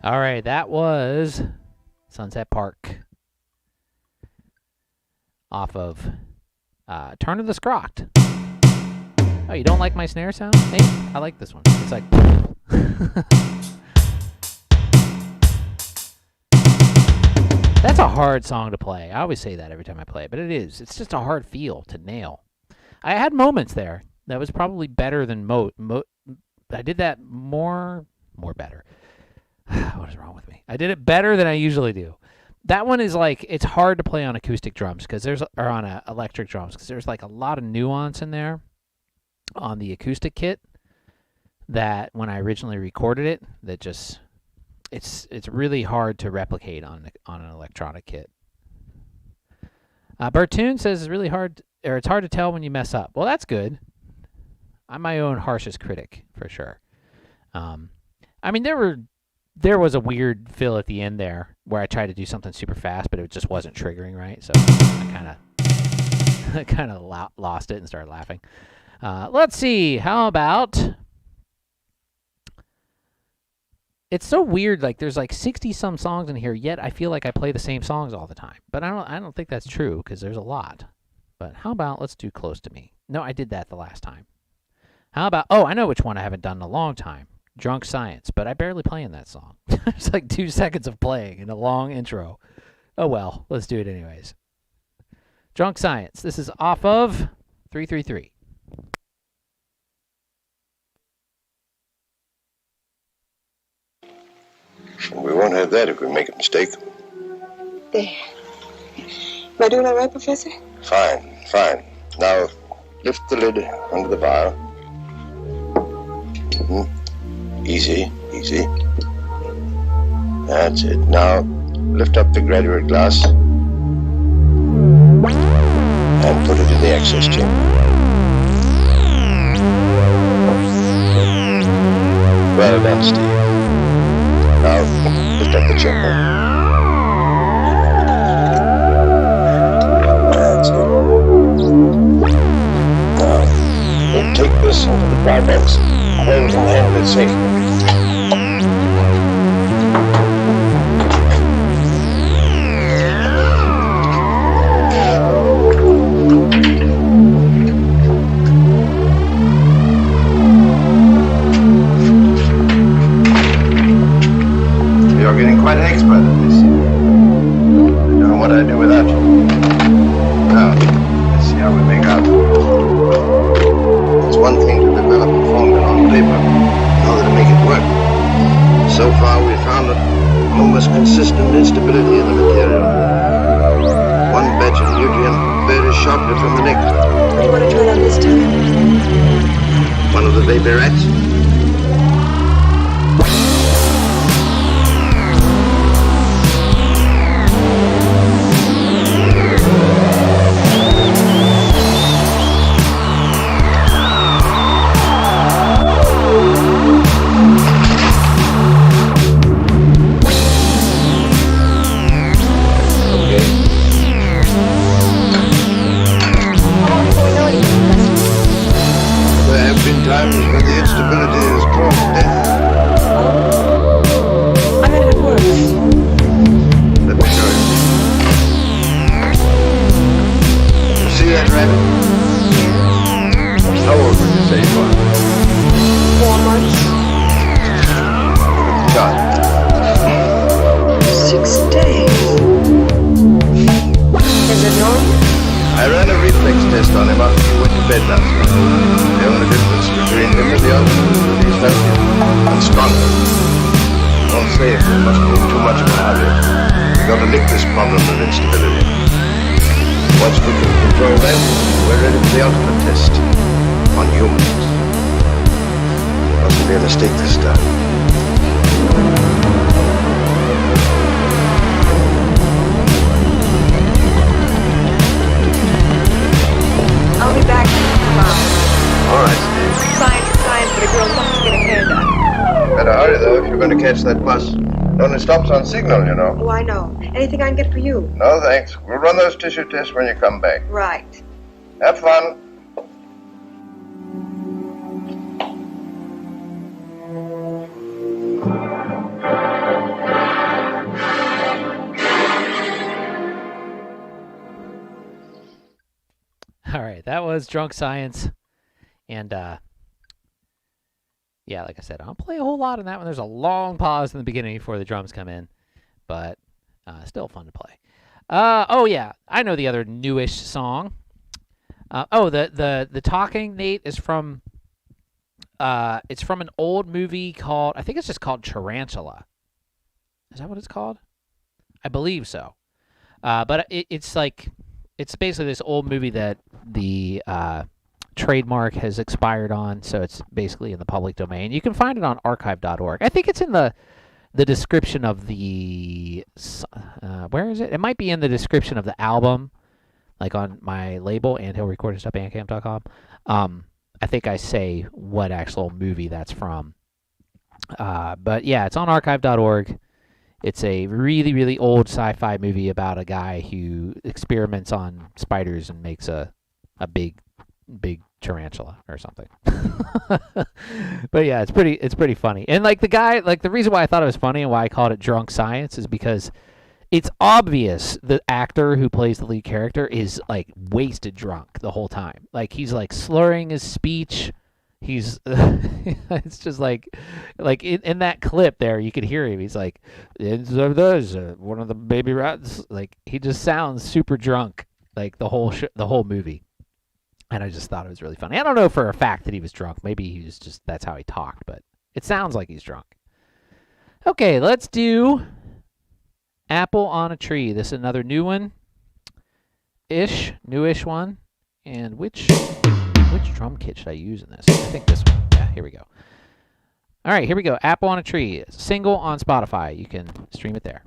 All right, that was Sunset Park off of Turn of the Scroct. Oh, you don't like my snare sound? Hey, I like this one. It's like... That's a hard song to play. I always say that every time I play it, but it is. It's just a hard feel to nail. I had moments there that was probably better than I did that more better. What is wrong with me? I did it better than I usually do. That one is like, it's hard to play on acoustic drums or on electric drums because there's like a lot of nuance in there on the acoustic kit that when I originally recorded it, that just it's really hard to replicate on an electronic kit. Bertoon says it's really hard, or it's hard to tell when you mess up. Well, that's good. I'm my own harshest critic for sure. I mean, there was a weird fill at the end there where I tried to do something super fast, but it just wasn't triggering right. So I kind of lost it and started laughing. Let's see. How about? It's so weird. Like there's like 60-some songs in here, yet I feel like I play the same songs all the time. But I don't think that's true because there's a lot. But how about let's do Close to Me? No, I did that the last time. How about? Oh, I know which one I haven't done in a long time. Drunk Science, but I barely play in that song. It's like 2 seconds of playing in a long intro. Oh well, let's do it anyways. Drunk Science. This is off of 333. We won't have that if we make a mistake. There. Am I doing all right, Professor? Fine, fine. Now, lift the lid under the vial. Easy, easy. That's it. Now, lift up the graduate glass and put it in the access chamber. Well done, Steve. Now, lift up the chamber. That's it. Now, we'll take this into the dry box. Close and handle it safely. You're getting quite an expert at this. I don't know what I'd do without you. Now, let's see how we make out. It's one thing to develop a formula on paper in order to make it work. So far, we've found an almost consistent instability in the material. One batch of nutrient varies sharply from the next. What do you want to try on this time? One of the vaporettes. That bus. It only stops on signal, you know. Oh, I know. Anything I can get for you? No, thanks. We'll run those tissue tests when you come back. Right. Have fun. was Drunk Science. And, yeah, like I said, I don't play a whole lot on that one. There's a long pause in the beginning before the drums come in. But still fun to play. Oh, yeah. I know the other newish song. The talking, Nate, is from... it's from an old movie called... I think it's just called Tarantula. Is that what it's called? I believe so. But it's like... It's basically this old movie that the trademark has expired on, so it's basically in the public domain. You can find it on archive.org. I think it's in the description of the... where is it? It might be in the description of the album, like on my label, andhillrecordings.bandcamp.com. I think I say what actual movie that's from. But yeah, it's on archive.org. It's a really, really old sci-fi movie about a guy who experiments on spiders and makes a big tarantula or something. But yeah, it's pretty funny. And like the guy, like the reason why I thought it was funny and why I called it Drunk Science is because it's obvious the actor who plays the lead character is like wasted drunk the whole time. Like he's like slurring his speech. He's it's just like in that clip there you could hear him. He's like, one of the baby rats. Like he just sounds super drunk like the whole movie. And I just thought it was really funny. I don't know for a fact that he was drunk. Maybe he was just, that's how he talked, but it sounds like he's drunk. Okay, let's do Apple on a Tree. This is another new one. Newish one. And which drum kit should I use in this? I think this one. Yeah, here we go. All right, here we go. Apple on a Tree. Single on Spotify. You can stream it there.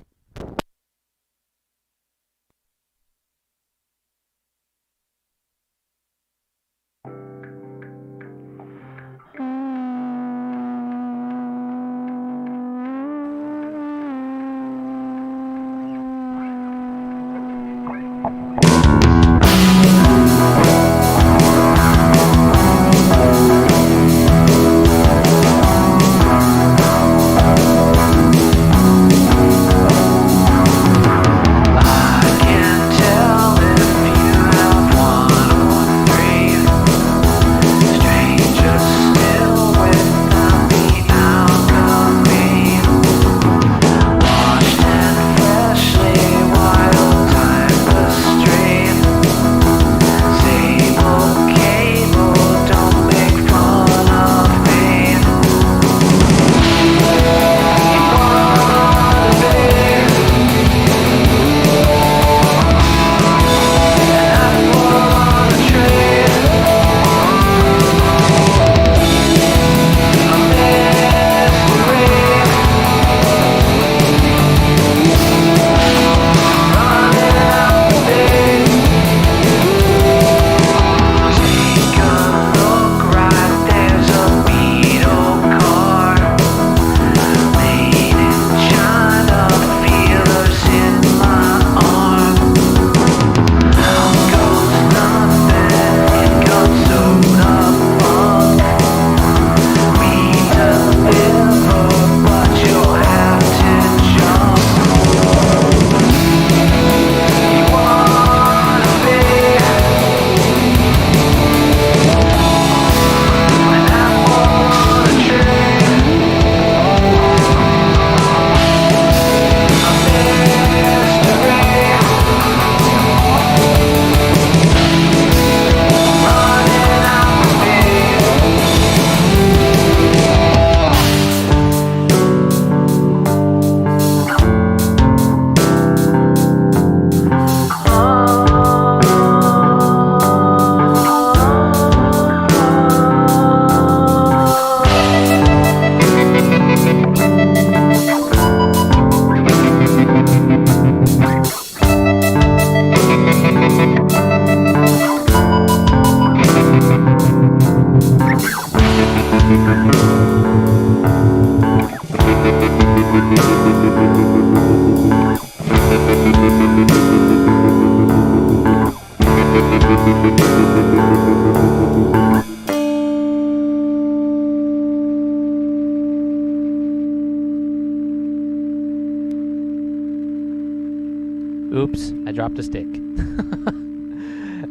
Oops, I dropped a stick.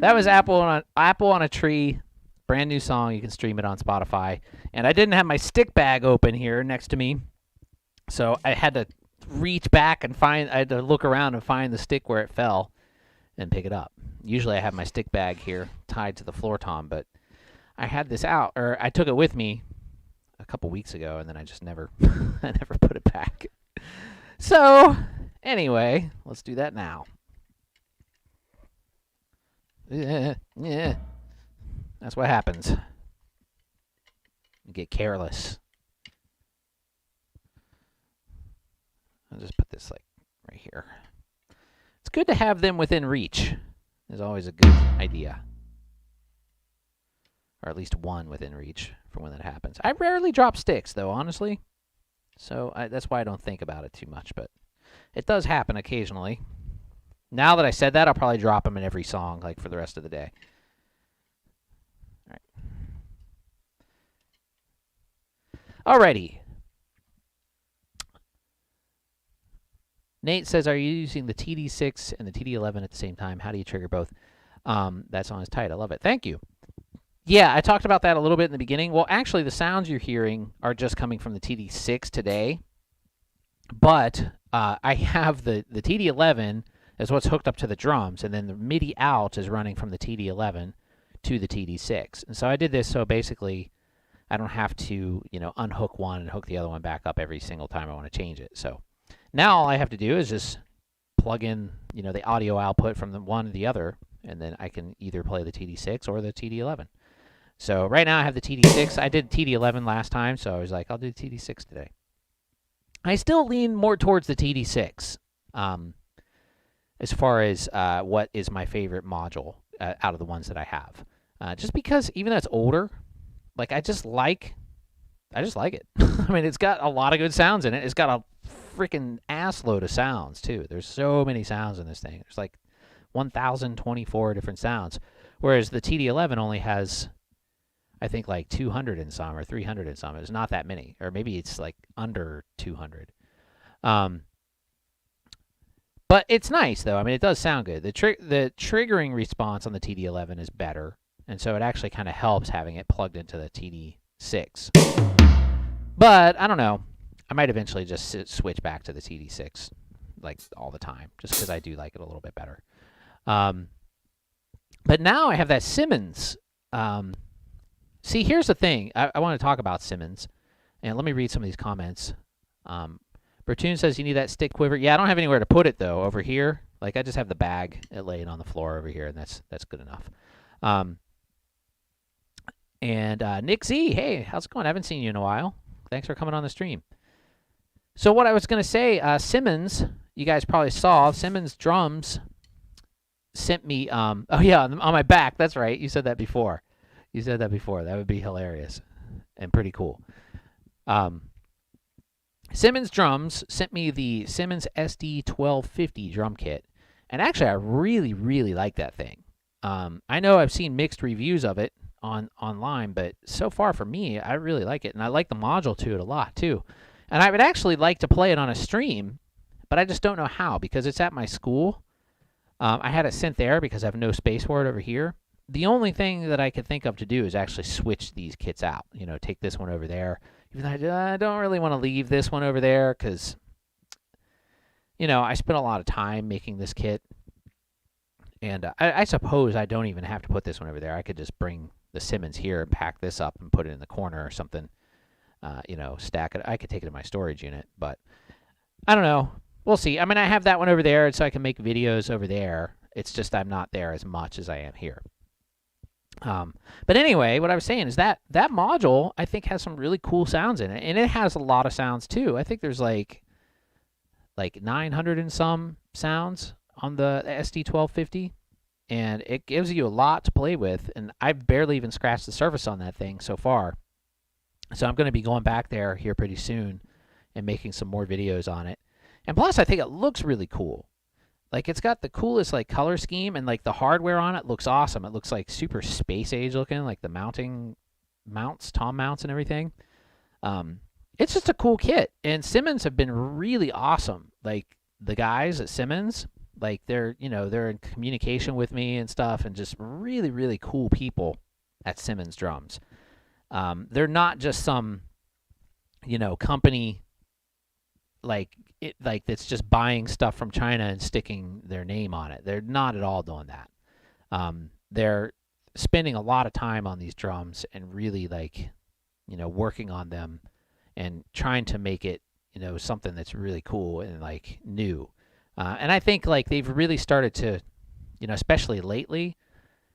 That was Apple on a Tree, brand new song. You can stream it on Spotify. And I didn't have my stick bag open here next to me, so I had to reach back and I had to look around and find the stick where it fell and pick it up. Usually I have my stick bag here tied to the floor tom, but I had this out, or I took it with me a couple weeks ago, and then I just never, I never put it back. So, anyway, let's do that now. Yeah, that's what happens. You get careless. I'll just put this like right here. It's good to have them within reach. Is always a good idea. Or at least one within reach for when that happens. I rarely drop sticks, though, honestly. So that's why I don't think about it too much. But it does happen occasionally. Now that I said that, I'll probably drop them in every song, like for the rest of the day. All right. Alrighty. Nate says, are you using the TD6 and the TD-11 at the same time? How do you trigger both? That song is tight. I love it. Thank you. Yeah, I talked about that a little bit in the beginning. Well, actually, the sounds you're hearing are just coming from the TD6 today. But I have the TD-11 is what's hooked up to the drums, and then the MIDI out is running from the TD-11 to the TD6. And so I did this so basically I don't have to, unhook one and hook the other one back up every single time I want to change it. So now all I have to do is just plug in, the audio output from the one to the other, and then I can either play the TD6 or the TD-11. So right now I have the TD6. I did TD-11 last time, so I was like, I'll do the TD6 today. I still lean more towards the TD6 as far as what is my favorite module out of the ones that I have. Just because even though it's older, like I just like it. I mean, it's got a lot of good sounds in it. It's got a freaking ass load of sounds too. There's so many sounds in this thing. There's like 1,024 different sounds, whereas the TD-11 only has, I think, like 200 and some or 300 and some. It's not that many, or maybe it's like under 200. But it's nice though. I mean, it does sound good. The triggering response on the TD-11 is better, and so it actually kind of helps having it plugged into the TD-6. But I don't know. I might eventually just switch back to the TD6 like all the time, just because I do like it a little bit better. But now I have that Simmons. See, here's the thing. I want to talk about Simmons, and let me read some of these comments. Bertoon says you need that stick quiver. Yeah, I don't have anywhere to put it though. Over here, like I just have the bag laying on the floor over here, and that's good enough. And Nick Z, hey, how's it going? I haven't seen you in a while. Thanks for coming on the stream. So what I was going to say, Simmons, you guys probably saw, Simmons Drums sent me, oh yeah, on my back, that's right, you said that before. That would be hilarious and pretty cool. Simmons Drums sent me the Simmons SD-1250 drum kit, and actually I really, really like that thing. I know I've seen mixed reviews of it online, but so far for me, I really like it, and I like the module to it a lot too. And I would actually like to play it on a stream, but I just don't know how because it's at my school. I had it sent there because I have no space for it over here. The only thing that I could think of to do is actually switch these kits out. Take this one over there. Even though I don't really want to leave this one over there because, I spent a lot of time making this kit. And I suppose I don't even have to put this one over there. I could just bring the Simmons here and pack this up and put it in the corner or something. Stack it. I could take it to my storage unit, but I don't know. We'll see. I mean, I have that one over there, so I can make videos over there. It's just I'm not there as much as I am here. But anyway, what I was saying is that module, I think, has some really cool sounds in it, and it has a lot of sounds, too. I think there's like 900 and some sounds on the SD-1250, and it gives you a lot to play with, and I've barely even scratched the surface on that thing so far. So I'm going to be going back there here pretty soon and making some more videos on it. And plus, I think it looks really cool. Like, it's got the coolest, color scheme, and, the hardware on it looks awesome. It looks, super space age looking, like the tom mounts and everything. It's just a cool kit. And Simmons have been really awesome. Like, the guys at Simmons, Like they're in communication with me and stuff, and just really, really cool people at Simmons Drums. They're not just some company like that's just buying stuff from China and sticking their name on it. They're not at all doing that. They're spending a lot of time on these drums and really working on them and trying to make it something that's really cool and new. And I think they've really started to, especially lately,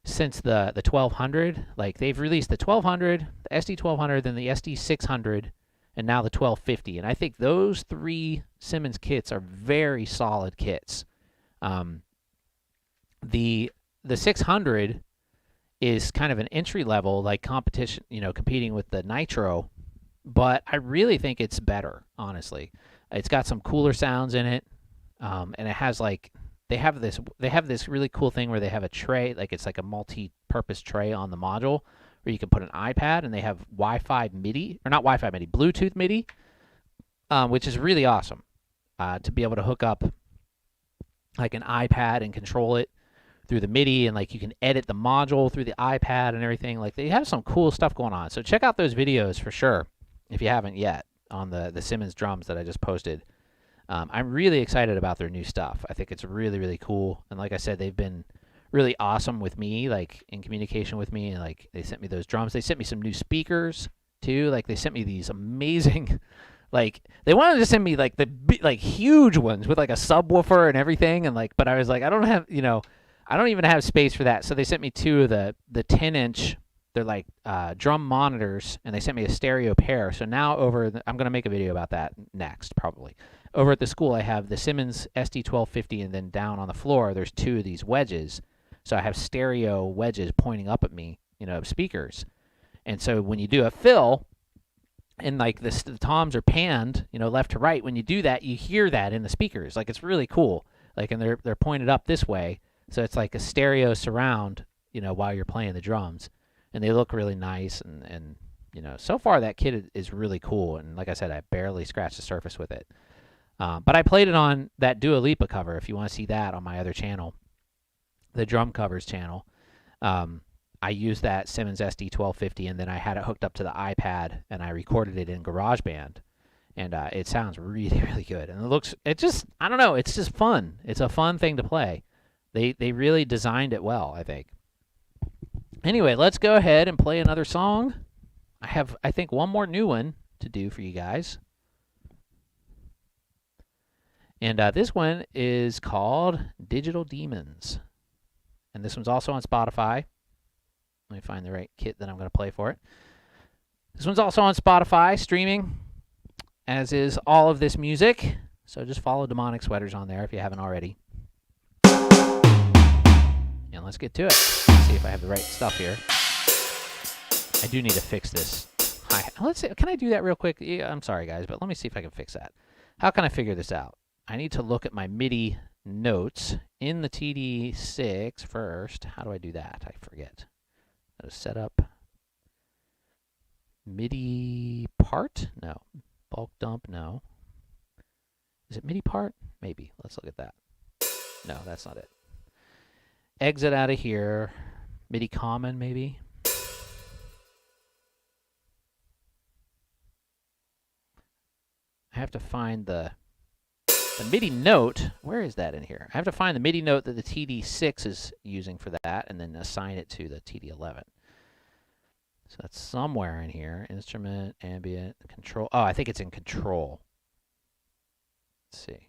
since the 1200, they've released the 1200, the SD1200, then the SD600, and now the 1250. And I think those three Simmons kits are very solid kits. The 600 is kind of an entry level competition, competing with the Nitro, but I really think it's better, honestly. It's got some cooler sounds in it, and it has they have this really cool thing where they have a tray, it's like a multi-purpose tray on the module where you can put an iPad, and they have Wi-Fi MIDI, or not Wi-Fi MIDI, Bluetooth MIDI, which is really awesome, to be able to hook up an iPad and control it through the MIDI, and you can edit the module through the iPad and everything. They have some cool stuff going on. So check out those videos for sure if you haven't yet on the Simmons drums that I just posted. I'm really excited about their new stuff. I think it's really, really cool. And like I said, they've been really awesome with me, in communication with me, and they sent me those drums. They sent me some new speakers too. They sent me these amazing, they wanted to send me the huge ones with a subwoofer and everything, and but I was I don't have, I don't even have space for that. So they sent me two of the 10-inch. They're drum monitors, and they sent me a stereo pair. So now I'm going to make a video about that next, probably. Over at the school, I have the Simmons SD1250, and then down on the floor, there's two of these wedges. So I have stereo wedges pointing up at me, speakers. And so when you do a fill, and the toms are panned, left to right, when you do that, you hear that in the speakers. It's really cool. And they're pointed up this way. So it's like a stereo surround, while you're playing the drums. And they look really nice. And so far that kit is really cool. And like I said, I barely scratched the surface with it. But I played it on that Dua Lipa cover, if you want to see that on my other channel, the Drum Covers channel. I used that Simmons SD1250, and then I had it hooked up to the iPad, and I recorded it in GarageBand. And it sounds really, really good. And I don't know, it's just fun. It's a fun thing to play. They really designed it well, I think. Anyway, let's go ahead and play another song. I have, I think, one more new one to do for you guys. And this one is called Digital Demons. And this one's also on Spotify. Let me find the right kit that I'm going to play for it. This one's also on Spotify, streaming, as is all of this music. So just follow Demonic Swtrs on there if you haven't already. And let's get to it. Let's see if I have the right stuff here. I do need to fix this. Let's see. Can I do that real quick? Yeah, I'm sorry, guys, but let me see if I can fix that. How can I figure this out? I need to look at my MIDI notes in the TD6 first. How do I do that? I forget. How to set up MIDI part? No. Bulk dump? No. Is it MIDI part? Maybe. Let's look at that. No, that's not it. Exit out of here. MIDI common, maybe. I have to find the MIDI note. Where is that in here? I have to find the MIDI note that the TD6 is using for that, and then assign it to the TD-11. So that's somewhere in here. Instrument, ambient, control. Oh, I think it's in control. Let's see.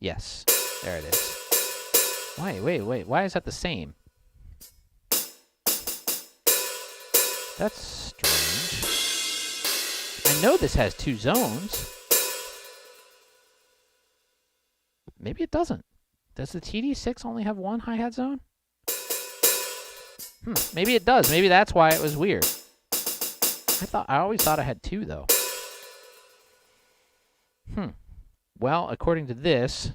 Yes, there it is. Wait. Why is that the same? That's strange. I know this has two zones. Maybe it doesn't. Does the TD6 only have one hi-hat zone? Maybe it does. Maybe that's why it was weird. I always thought I had two, though. Well, according to this,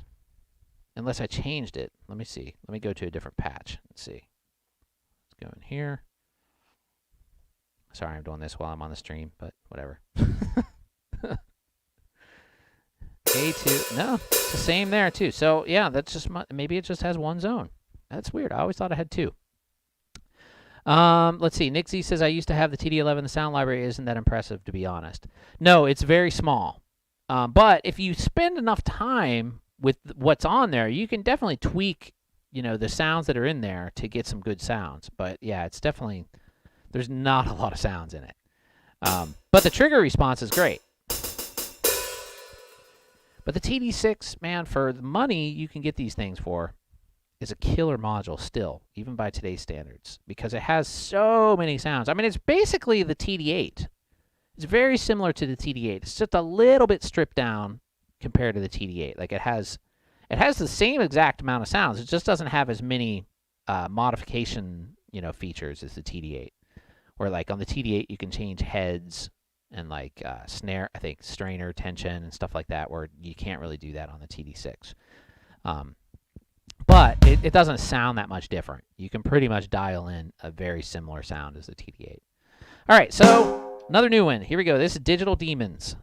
unless I changed it, let me see. Let me go to a different patch and see. Let's go in here. Sorry, I'm doing this while I'm on the stream, but whatever. A2. No, it's the same there too. So yeah, that's just maybe it just has one zone. That's weird. I always thought it had two. Let's see. Nick Z says, I used to have the TD-11. The sound library isn't that impressive, to be honest. No, it's very small. But if you spend enough time with what's on there, you can definitely tweak, the sounds that are in there to get some good sounds. But yeah, it's definitely, there's not a lot of sounds in it. But the trigger response is great. But the TD6, man, for the money you can get these things for, is a killer module still, even by today's standards, because it has so many sounds. I mean, it's basically the TD8. It's very similar to the TD8. It's just a little bit stripped down compared to the TD8. Like it has the same exact amount of sounds. It just doesn't have as many modification, features as the TD8. Where like on the TD8 you can change heads and like snare, I think strainer, tension, and stuff like that, where you can't really do that on the TD6. But it doesn't sound that much different. You can pretty much dial in a very similar sound as the TD8. All right, so another new one. Here we go. This is Digital Demons.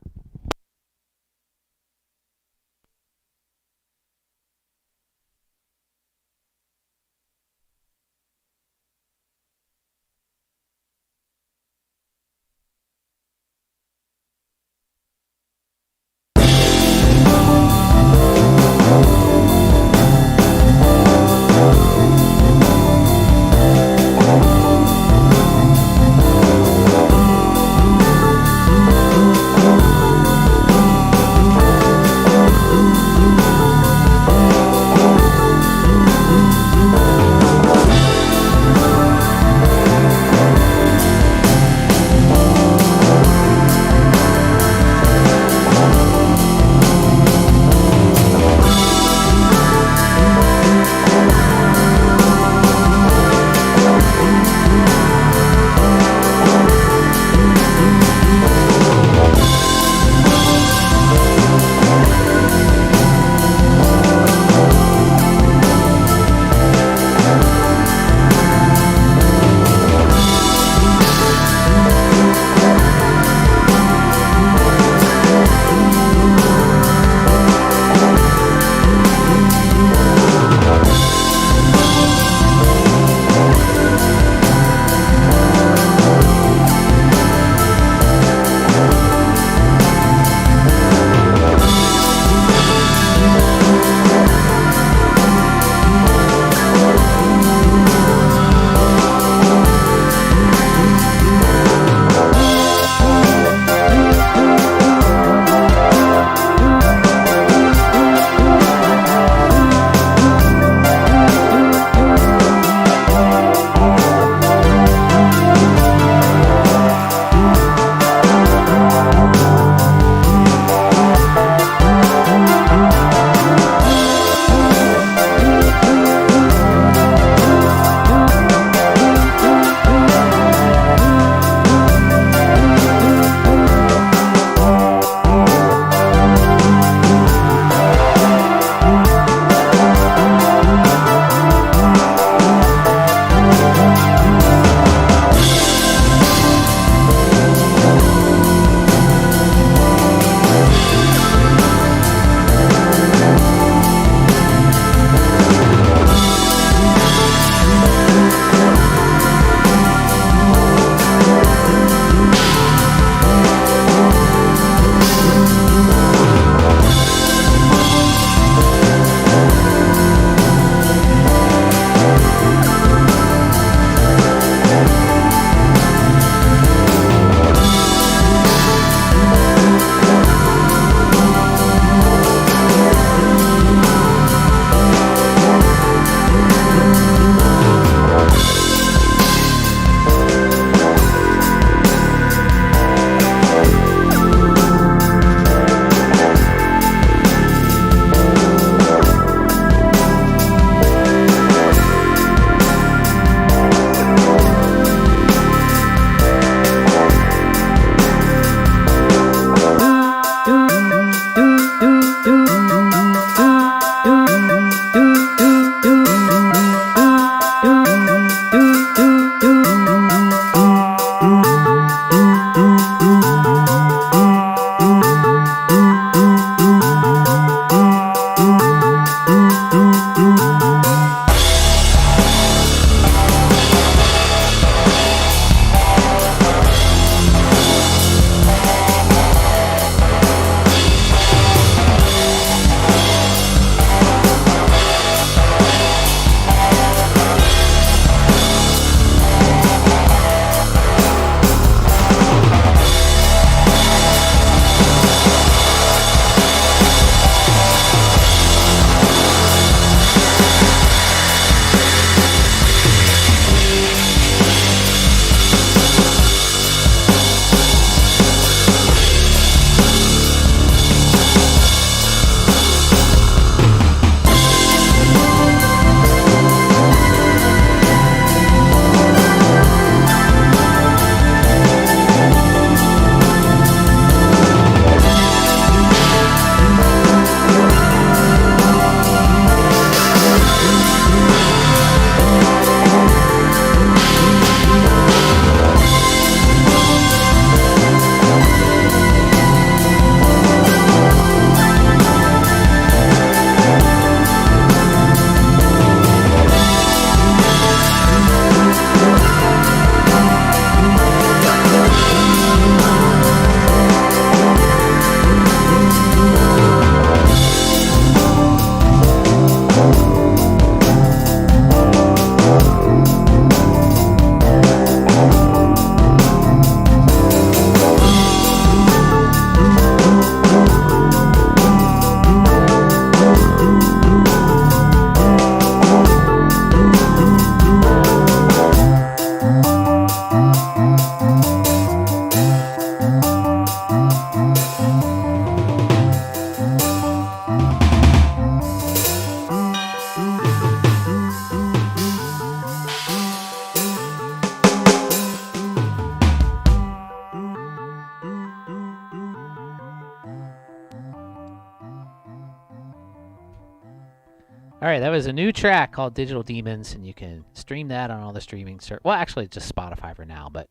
All right, that was a new track called Digital Demons, and you can stream that on all the streaming well, actually, it's just Spotify for now, but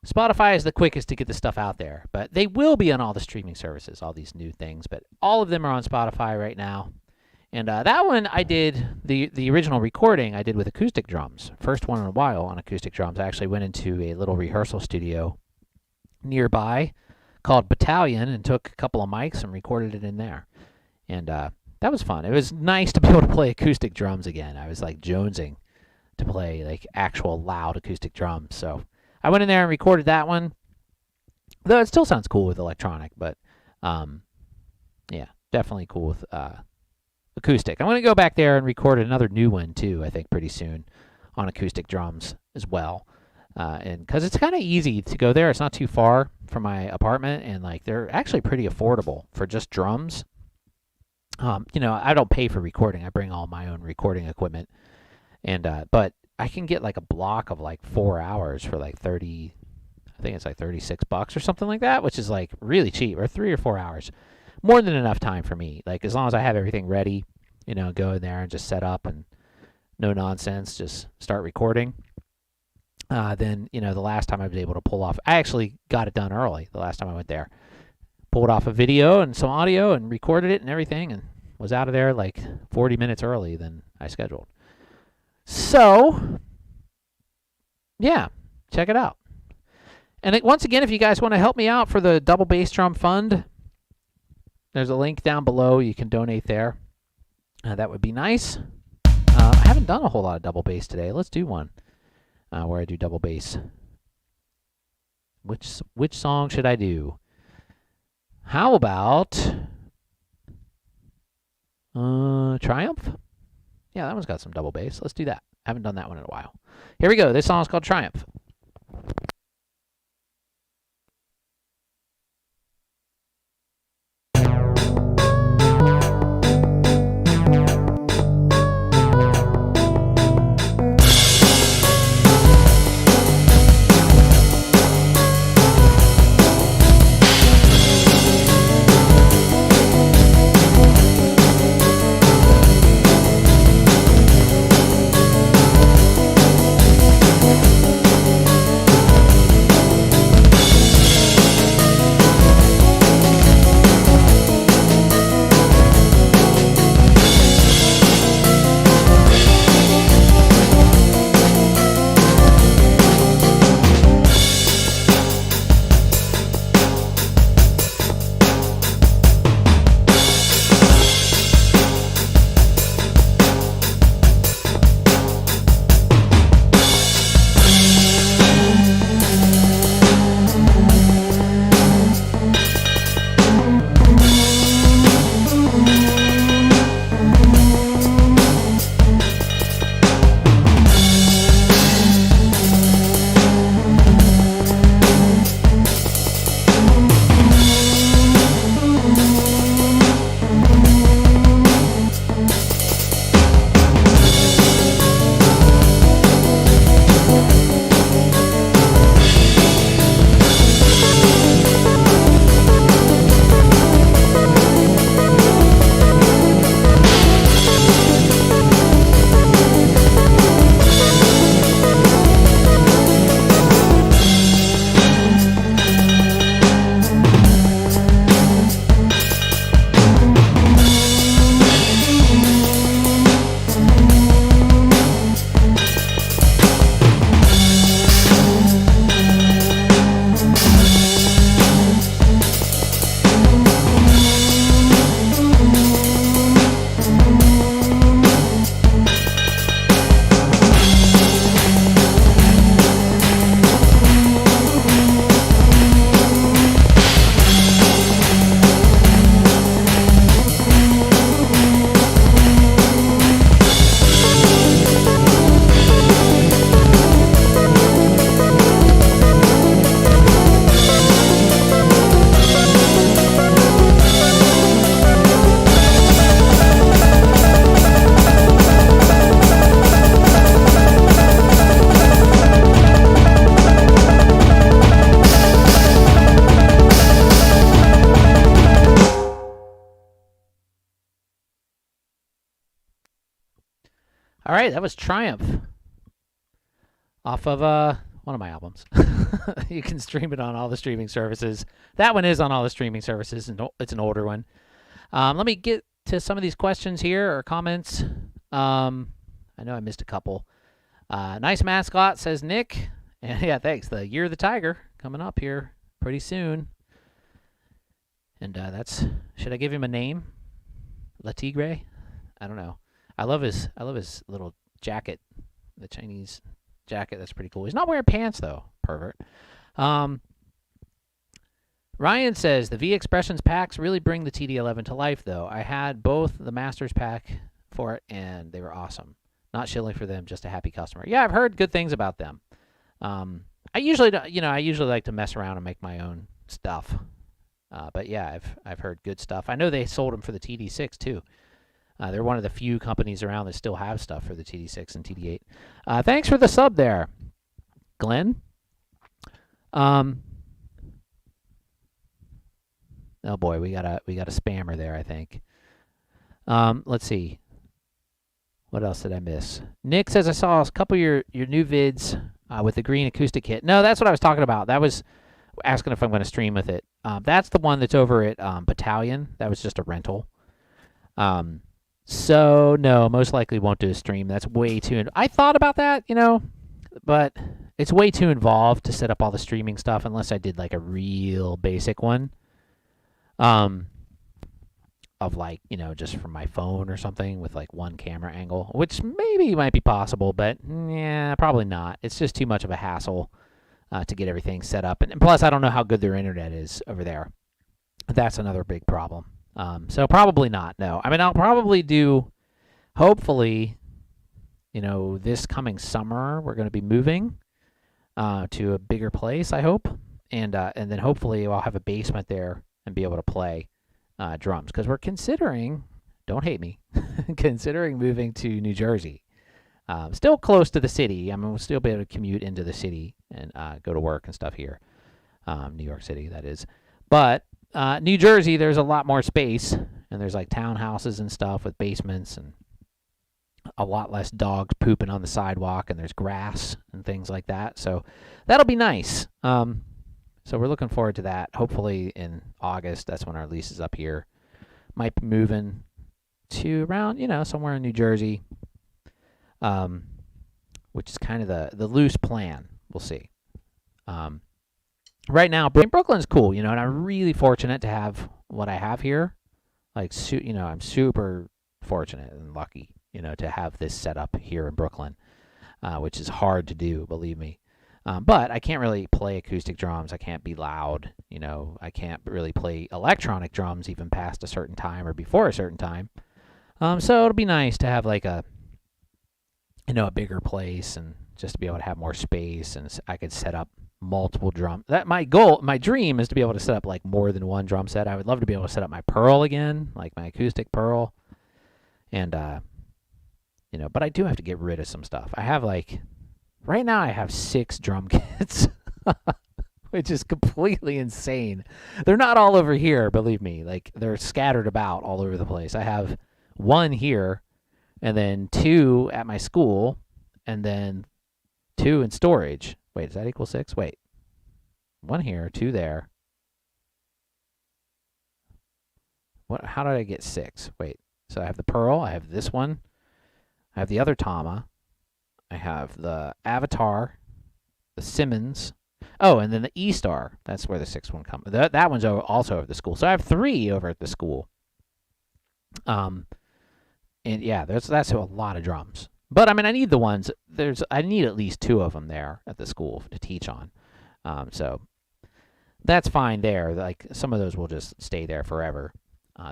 Spotify is the quickest to get the stuff out there. But they will be on all the streaming services, all these new things. But all of them are on Spotify right now. And that one I did, the original recording I did with acoustic drums. First one in a while on acoustic drums. I actually went into a little rehearsal studio nearby called Battalion and took a couple of mics and recorded it in there. And that was fun. It was nice to be able to play acoustic drums again. I was like jonesing to play like actual loud acoustic drums. So I went in there and recorded that one. Though it still sounds cool with electronic, but yeah, definitely cool with acoustic. I'm going to go back there and record another new one too, I think pretty soon on acoustic drums as well. And because it's kind of easy to go there. It's not too far from my apartment, and like they're actually pretty affordable for just drums. You know, I don't pay for recording. I bring all my own recording equipment, and but I can get like a block of like 4 hours for like 30. I think it's like $36 or something like that, which is like really cheap. Or 3 or 4 hours, more than enough time for me. Like as long as I have everything ready, you know, go in there and just set up and no nonsense, just start recording. Then you know, the last time I was able to pull off, I actually got it done early. The last time I went there. Pulled off a video and some audio and recorded it and everything, and was out of there like 40 minutes early than I scheduled. So, yeah, check it out. And once again, if you guys want to help me out for the Double Bass Drum Fund, there's a link down below. You can donate there. That would be nice. I haven't done a whole lot of double bass today. Let's do one where I do double bass. Which song should I do? How about Triumph? Yeah, that one's got some double bass. Let's do that. I haven't done that one in a while. Here we go. This song is called Triumph. All right, that was Triumph off of one of my albums. You can stream it on all the streaming services. That one is on all the streaming services, and it's an older one. Let me get to some of these questions here or comments. I know I missed a couple. Nice mascot, says Nick. And yeah, thanks. The Year of the Tiger coming up here pretty soon. And that's, should I give him a name? La Tigre? I don't know. I love his little jacket, the Chinese jacket. That's pretty cool. He's not wearing pants though, pervert. Ryan says the V Expressions packs really bring the TD-11 to life though. I had both the Masters pack for it and they were awesome. Not shilling for them, just a happy customer. Yeah, I've heard good things about them. I usually like to mess around and make my own stuff. But yeah, I've heard good stuff. I know they sold them for the TD6 too. They're one of the few companies around that still have stuff for the TD6 and TD8. Thanks for the sub there, Glenn. Oh boy, we got a spammer there, I think. Let's see. What else did I miss? Nick says I saw a couple of your new vids with the green acoustic kit. No, that's what I was talking about. That was asking if I'm going to stream with it. That's the one that's over at Battalion. That was just a rental. So no, most likely won't do a stream. That's way too. I thought about that, but it's way too involved to set up all the streaming stuff unless I did like a real basic one. Of like, just from my phone or something with like one camera angle, which maybe might be possible, but yeah, probably not. It's just too much of a hassle to get everything set up. And plus, I don't know how good their internet is over there. That's another big problem. So probably not, no. I mean, I'll probably do, hopefully, this coming summer, we're going to be moving to a bigger place, I hope. And then hopefully I'll have a basement there and be able to play drums, because we're considering, don't hate me, considering moving to New Jersey. Still close to the city. I mean, we'll still be able to commute into the city and go to work and stuff here. New York City, that is. But New Jersey, there's a lot more space, and there's like townhouses and stuff with basements and a lot less dogs pooping on the sidewalk, and there's grass and things like that. So that'll be nice. So we're looking forward to that. Hopefully in August, that's when our lease is up here. Might be moving to around, somewhere in New Jersey, which is kind of the loose plan. We'll see. Right now, Brooklyn's cool, and I'm really fortunate to have what I have here. Like, I'm super fortunate and lucky, to have this set up here in Brooklyn, which is hard to do, believe me. But I can't really play acoustic drums. I can't be loud. I can't really play electronic drums even past a certain time or before a certain time. So it'll be nice to have like a bigger place and just to be able to have more space, and I could set up multiple drums. That my dream is to be able to set up like more than one drum set. I would love to be able to set up my Pearl again, like my acoustic Pearl, and but I do have to get rid of some stuff. I have right now I have 6 drum kits, which is completely insane. They're not all over here, believe me. Like, they're scattered about all over the place. I have 1 here, and then 2 at my school, and then 2 in storage. Wait, does that equal 6? Wait. 1 here, 2 there. How did I get 6? Wait. So I have the Pearl, I have this one, I have the other Tama, I have the Avatar, the Simmons. Oh, and then the E-Star. That's where the 6th one comes. That one's also over at the school. So I have 3 over at the school. And yeah, that's a lot of drums. But I mean, I need the ones. I need at least 2 of them there at the school to teach on. So that's fine there. Like, some of those will just stay there forever.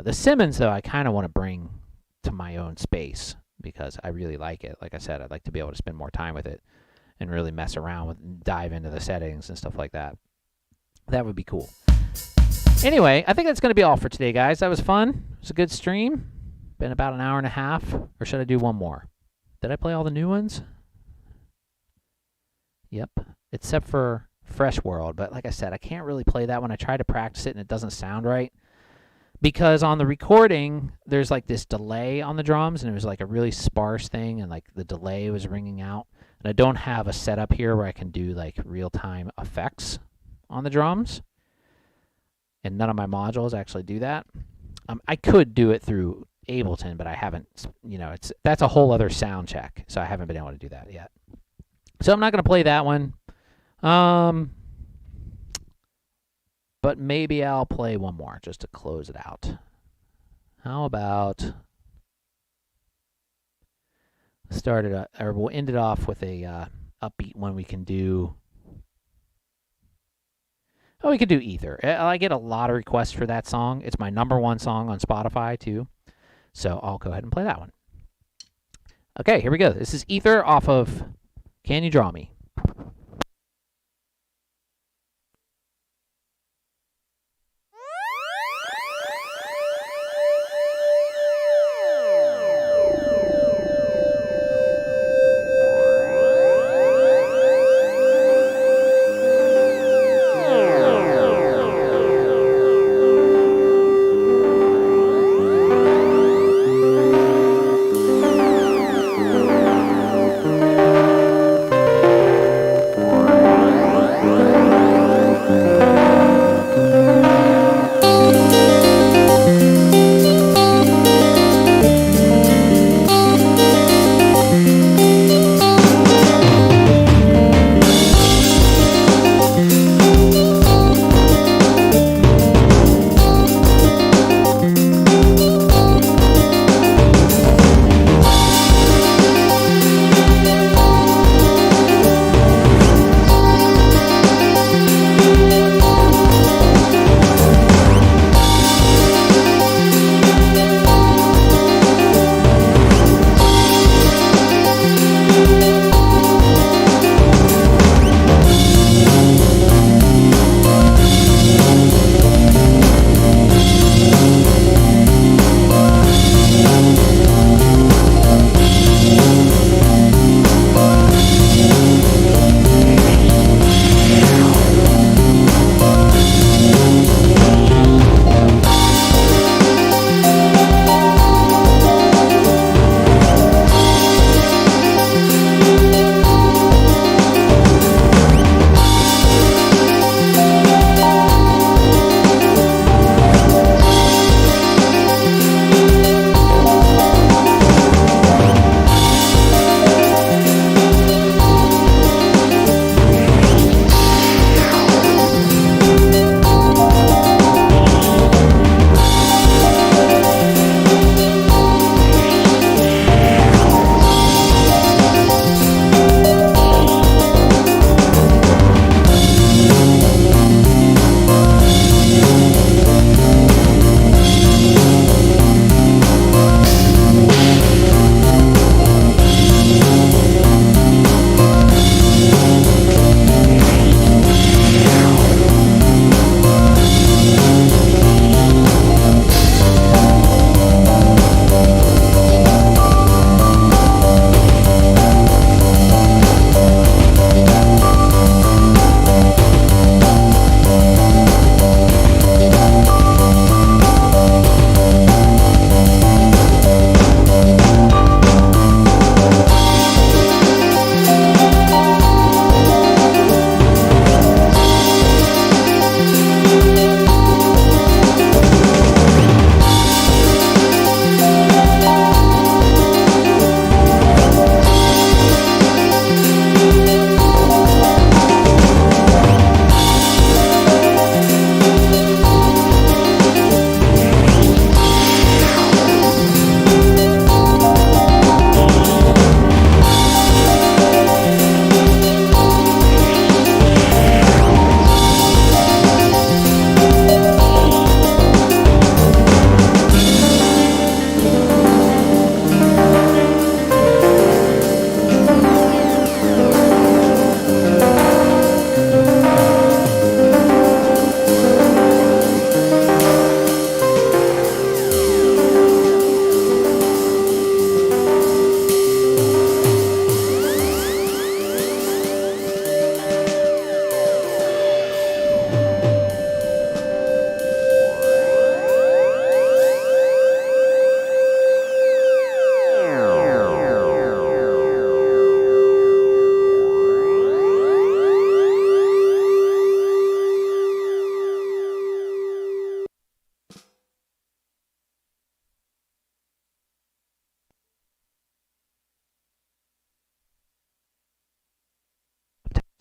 The Simmons, though, I kind of want to bring to my own space, because I really like it. Like I said, I'd like to be able to spend more time with it and really mess around with, dive into the settings and stuff like that. That would be cool. Anyway, I think that's going to be all for today, guys. That was fun. It was a good stream. Been about an hour and a half. Or should I do one more? Did I play all the new ones? Yep. Except for Fresh World. But like I said, I can't really play that one. I tried to practice it and it doesn't sound right. because on the recording, there's like this delay on the drums, and it was like a really sparse thing, and like the delay was ringing out. And I don't have a setup here where I can do like real-time effects on the drums. And none of my modules actually do that. I could do it through Ableton, but I haven't, you know, that's a whole other sound check, so I haven't been able to do that yet. So I'm not going to play that one. But maybe I'll play one more just to close it out. How about start it, or we'll end it off with a upbeat one we can do. Oh, we could do Ether. I get a lot of requests for that song. It's my #1 song on Spotify, too. So I'll go ahead and play that one. Okay, here we go. This is Ether off of Can You Draw Me?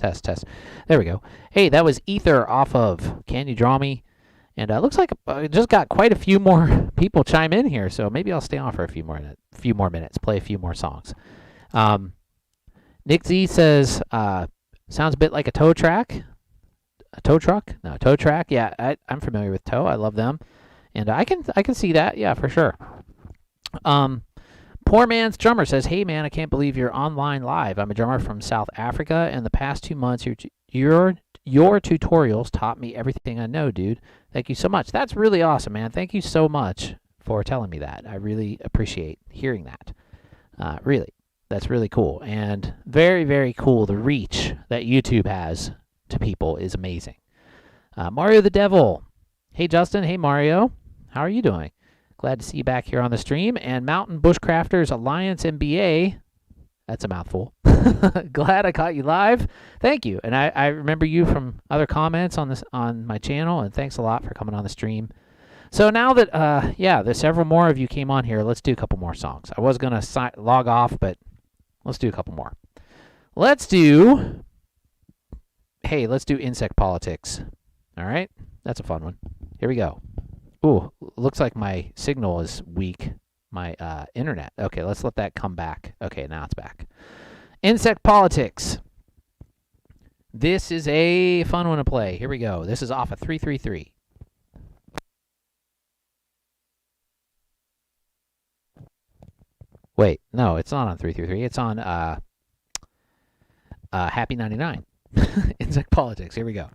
Test. There we go. Hey, that was Ether off of Can You Draw Me? And it looks like I just got quite a few more people chime in here, so maybe I'll stay on for a few more minutes, play a few more songs. Nick Z says, sounds a bit like a tow track. A tow truck? No, tow track. Yeah, I'm familiar with Tow. I love them. And I can see that. Yeah, for sure. Poor Man's Drummer says, hey, man, I can't believe you're online live. I'm a drummer from South Africa, and the past 2 months, your tutorials taught me everything I know, dude. Thank you so much. That's really awesome, man. Thank you so much for telling me that. I really appreciate hearing that. Really. That's really cool. And very, very cool. The reach that YouTube has to people is amazing. Mario the Devil. Hey, Justin. Hey, Mario. How are you doing? Glad to see you back here on the stream. And Mountain Bushcrafters Alliance MBA. That's a mouthful. Glad I caught you live. Thank you. And I remember you from other comments on my channel, and thanks a lot for coming on the stream. So now that, there's several more of you came on here, let's do a couple more songs. I was going to log off, but let's do a couple more. Let's do Insect Politics. All right? That's a fun one. Here we go. Ooh, looks like my signal is weak. My internet. Okay, let's let that come back. Okay, now it's back. Insect Politics. This is a fun one to play. Here we go. This is off of 333. Wait, no, it's not on 333. It's on Happy 99. Insect Politics. Here we go.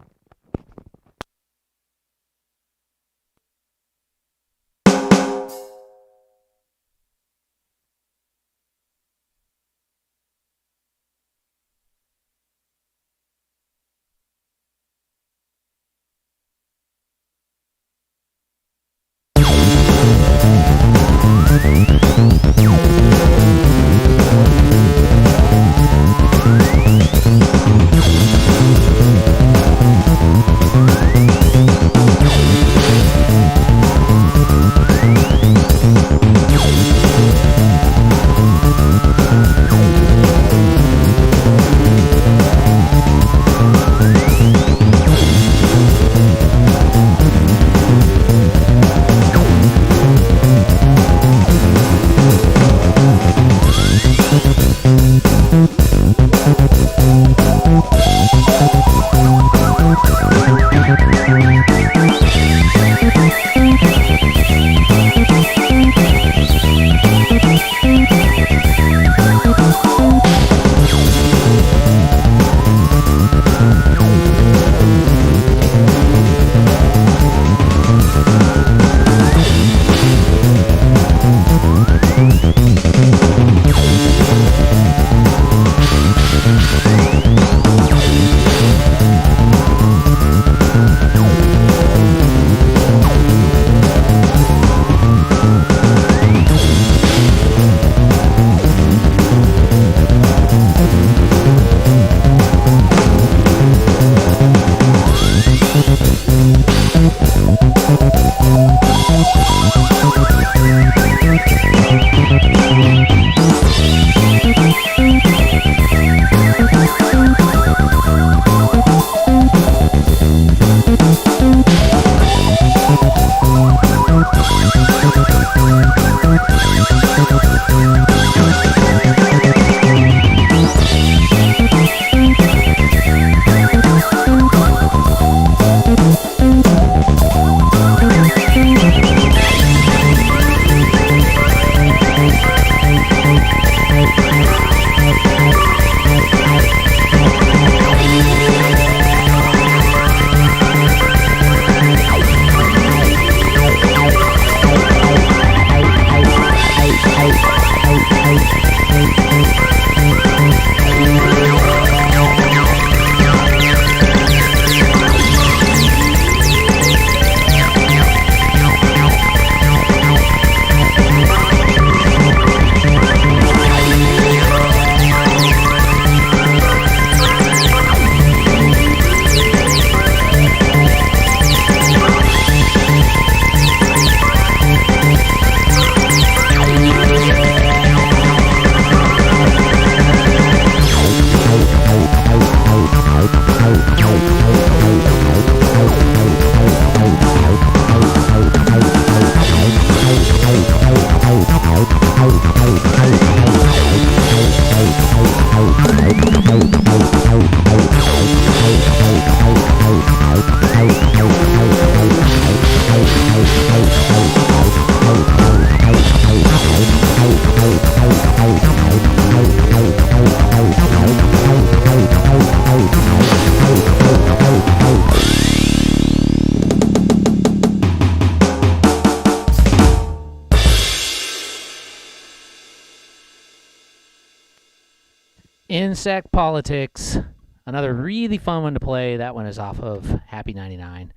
Insect Politics. Another really fun one to play. That one is off of Happy 99.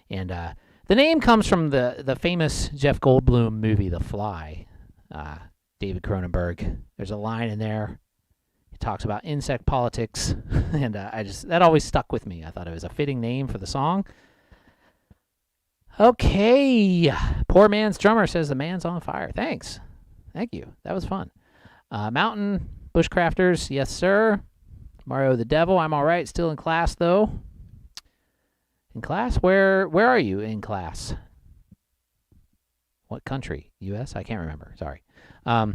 And the name comes from the famous Jeff Goldblum movie, The Fly. David Cronenberg. There's a line in there. It talks about insect politics. And that always stuck with me. I thought it was a fitting name for the song. Okay. Poor Man's Drummer says the man's on fire. Thanks. Thank you. That was fun. Mountain Bushcrafters. Yes, sir. Mario the Devil, I'm all right. Still in class, though. In class? Where are you in class? What country? U.S.? I can't remember. Sorry. All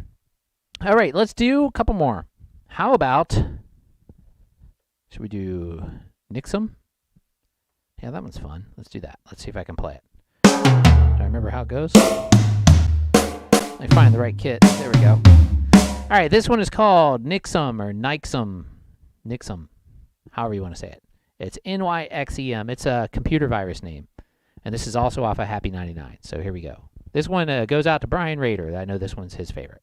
right, let's do a couple more. How about, should we do Nixom? Yeah, that one's fun. Let's do that. Let's see if I can play it. Do I remember how it goes? Let me find the right kit. There we go. All right, this one is called Nixom or Nixom. Nixom, however you want to say it. It's N-Y-X-E-M. It's a computer virus name. And this is also off of Happy 99. So here we go. This one goes out to Brian Rader. I know this one's his favorite.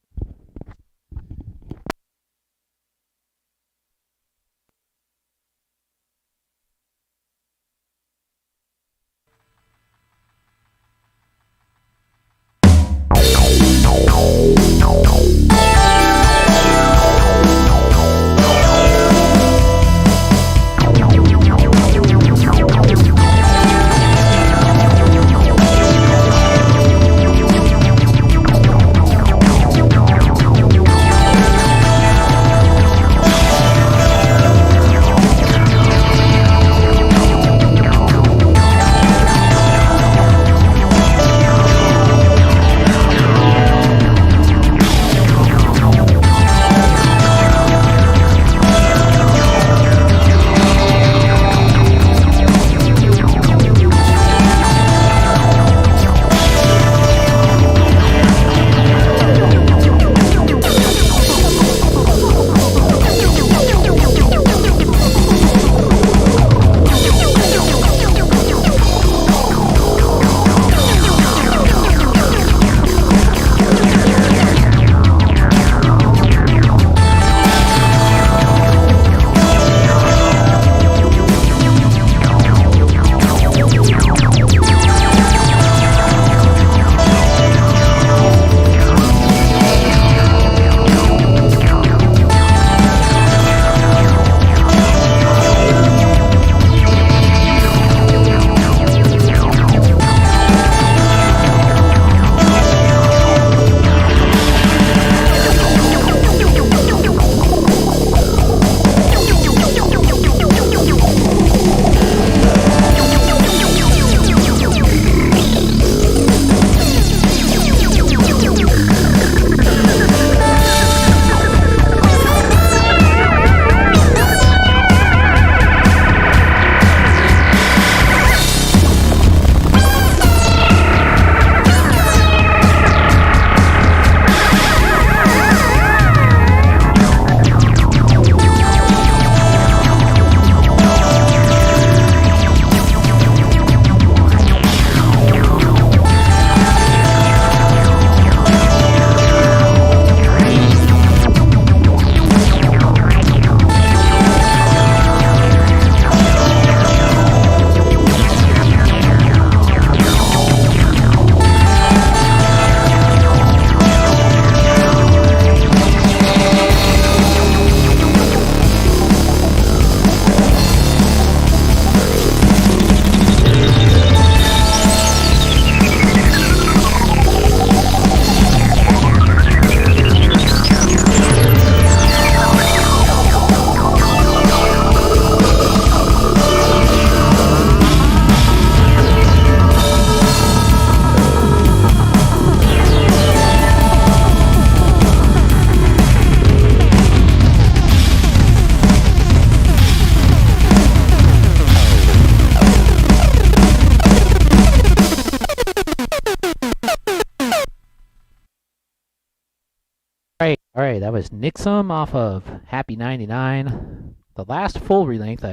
All right, that was Nixom off of Happy 99. The last full length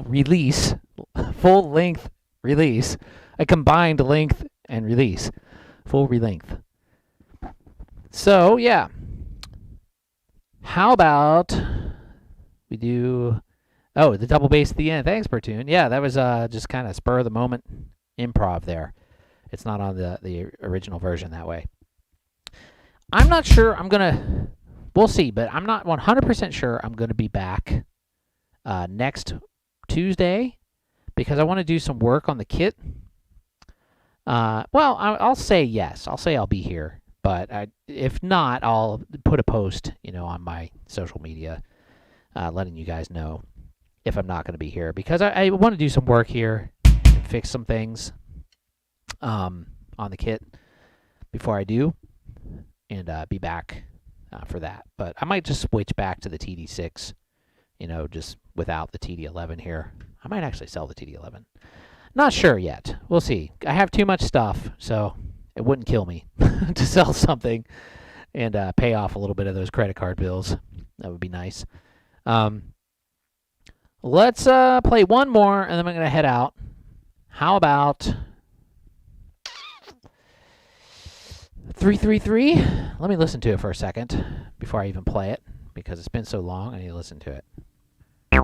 release, a combined length and release, full length. So yeah, How about we do... Oh, the double bass at the end. Thanks, Pertune. Yeah, that was just kind of spur of the moment improv there. It's not on the original version that way. I'm not sure I'm going to... We'll see, but I'm not 100% sure I'm going to be back next Tuesday because I want to do some work on the kit. Well, I'll say yes. I'll say I'll be here. But if not, I'll put a post, on my social media letting you guys know if I'm not going to be here. Because I want to do some work here and fix some things on the kit before I do. And be back for that. But I might just switch back to the TD6, just without the TD-11 here. I might actually sell the TD-11. Not sure yet. We'll see. I have too much stuff, so it wouldn't kill me to sell something and pay off a little bit of those credit card bills. That would be nice. Let's play one more, and then I'm going to head out. How about 333? Let me listen to it for a second before I even play it, because it's been so long, I need to listen to it. Which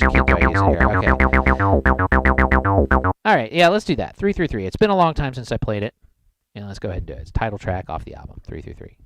key do I use here? Okay. Alright, yeah, let's do that. 333. It's been a long time since I played it. And let's go ahead and do it. It's title track off the album, 333.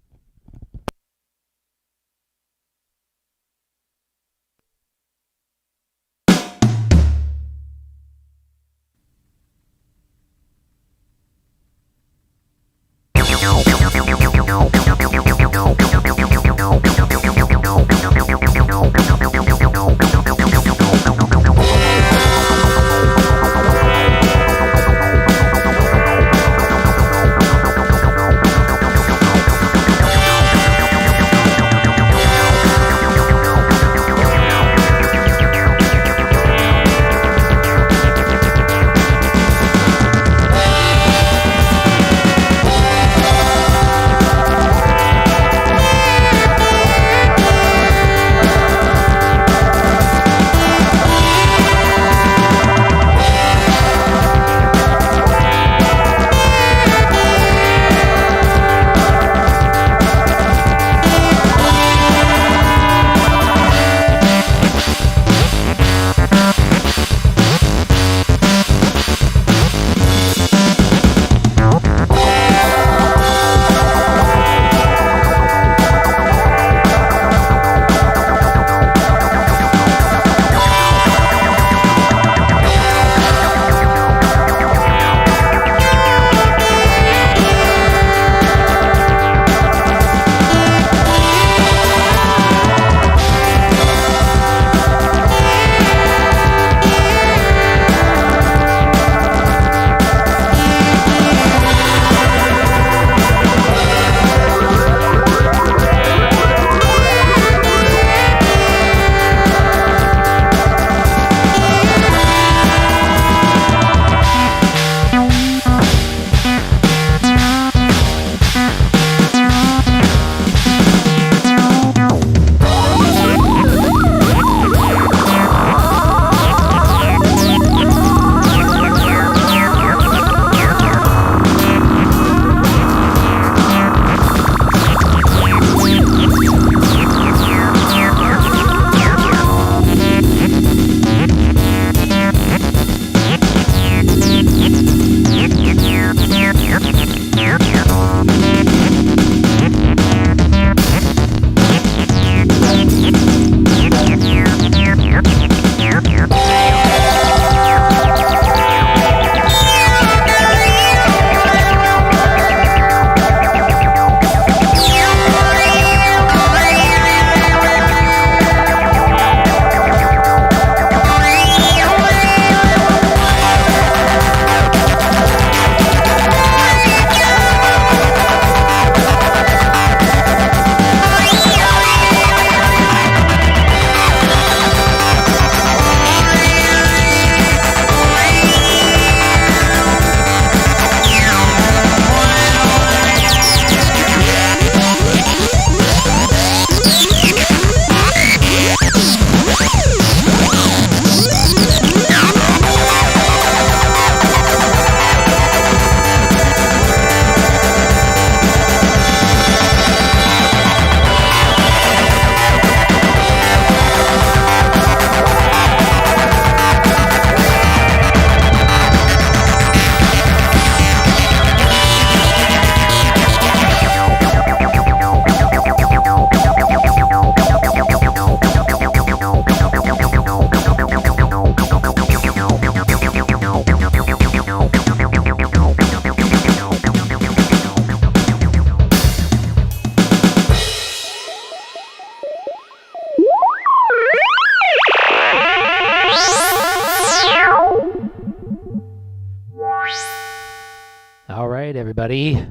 everybody.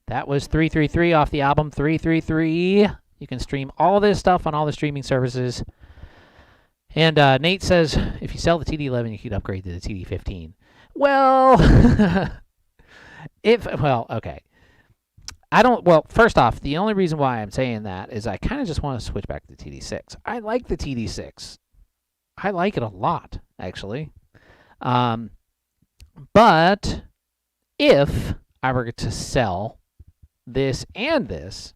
That was 333 off the album 333. You can stream all this stuff on all the streaming services. And Nate says, if you sell the TD-11, you could upgrade to the TD-15. Well, okay. Well, first off, the only reason why I'm saying that is I kind of just want to switch back to the TD-6. I like the TD-6. I like it a lot, actually. But if I were to sell this and this,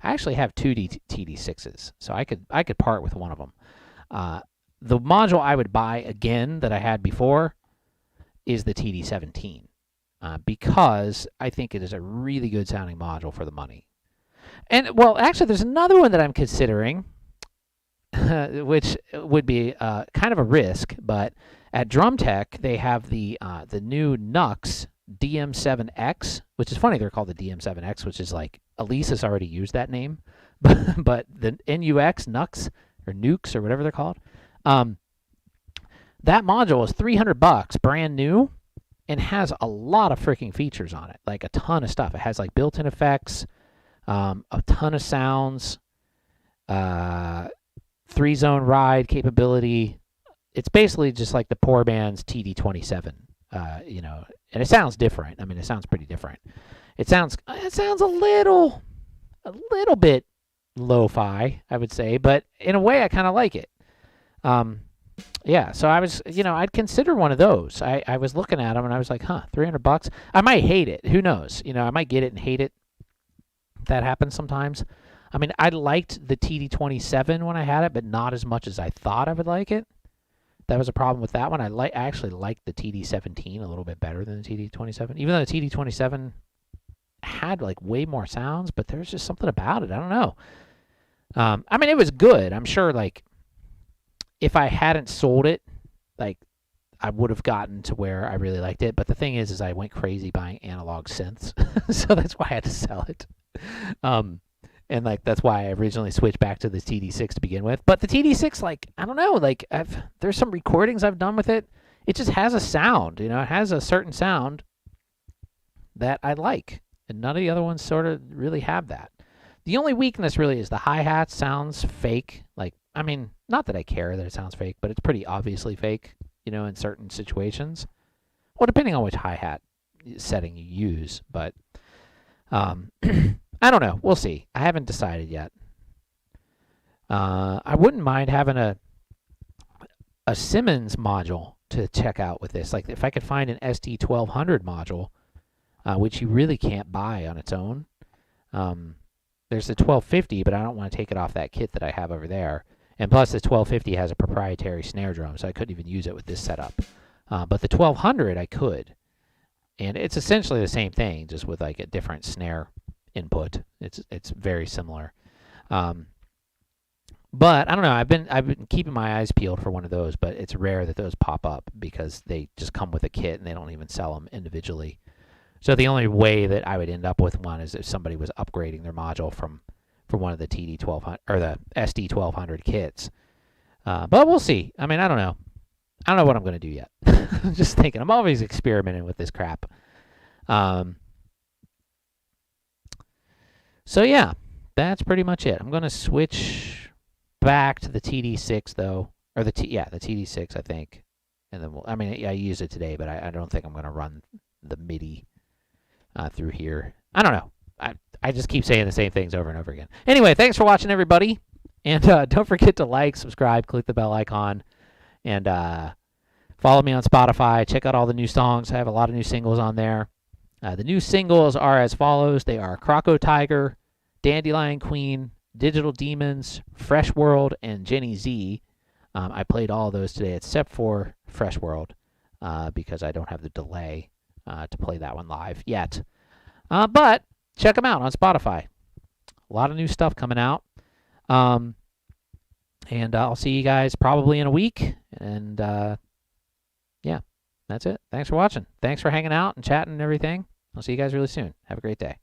I actually have two TD-6s, so I could part with one of them. The module I would buy again that I had before is the TD-17 because I think it is a really good sounding module for the money. And, well, actually, there's another one that I'm considering, which would be kind of a risk, but at Drum Tech, they have the new Nux DM7X, which is funny, they're called the DM7X, which is like, Elise has already used that name, but the NUX, Nux, or Nukes, or whatever they're called, that module is $300, brand new, and has a lot of freaking features on it, like a ton of stuff. It has like built-in effects, a ton of sounds, 3-zone ride capability. It's basically just like the poor man's TD-27, you know, and it sounds different. I mean, it sounds pretty different. It sounds a little bit lo-fi, I would say, but in a way, I kind of like it. Yeah, so I was, you know, I'd consider one of those. I was looking at them and I was like, huh, $300. I might hate it. Who knows? You know, I might get it and hate it. That happens sometimes. I mean, I liked the TD-27 when I had it, but not as much as I thought I would like it. That was a problem with that one. I actually liked the TD-17 a little bit better than the TD-27, even though the TD-27 had like way more sounds, but there's just something about it. I don't know. I mean, it was good. I'm sure, like, if I hadn't sold it, like, I would have gotten to where I really liked it. But the thing is I went crazy buying analog synths, so that's why I had to sell it. And like that's why I originally switched back to the TD-6 to begin with. But the TD-6, like, I don't know, like there's some recordings I've done with it. It just has a sound, you know, it has a certain sound that I like, and none of the other ones sort of really have that. The only weakness really is the hi-hat sounds fake. Like, I mean, not that I care that it sounds fake, but it's pretty obviously fake, you know, in certain situations. Well, depending on which hi-hat setting you use, but I don't know. We'll see. I haven't decided yet. I wouldn't mind having a Simmons module to check out with this. Like, if I could find an SD-1200 module, which you really can't buy on its own. There's the 1250, but I don't want to take it off that kit that I have over there. And plus, the 1250 has a proprietary snare drum, so I couldn't even use it with this setup. But the 1200, I could. And it's essentially the same thing, just with like a different snare input. It's very similar. But I don't know. I've been keeping my eyes peeled for one of those, but it's rare that those pop up because they just come with a kit and they don't even sell them individually. So the only way that I would end up with one is if somebody was upgrading their module from one of the TD-1200 or the SD-1200 kits. But we'll see. I mean, I don't know. I don't know what I'm going to do yet. I'm just thinking. I'm always experimenting with this crap. So yeah, that's pretty much it. I'm going to switch back to the TD-6 though, or the TD-6 I think, and then I use it today, but I don't think I'm going to run the MIDI through here. I don't know. I just keep saying the same things over and over again. Anyway, thanks for watching, everybody, and don't forget to like, subscribe, click the bell icon, and follow me on Spotify. Check out all the new songs. I have a lot of new singles on there. The new singles are as follows. They are Croco Tiger, Dandelion Queen, Digital Demons, Fresh World, and Jenny Z. I played all of those today except for Fresh World because I don't have the delay to play that one live yet. But check them out on Spotify. A lot of new stuff coming out. And I'll see you guys probably in a week. And yeah, that's it. Thanks for watching. Thanks for hanging out and chatting and everything. I'll see you guys really soon. Have a great day.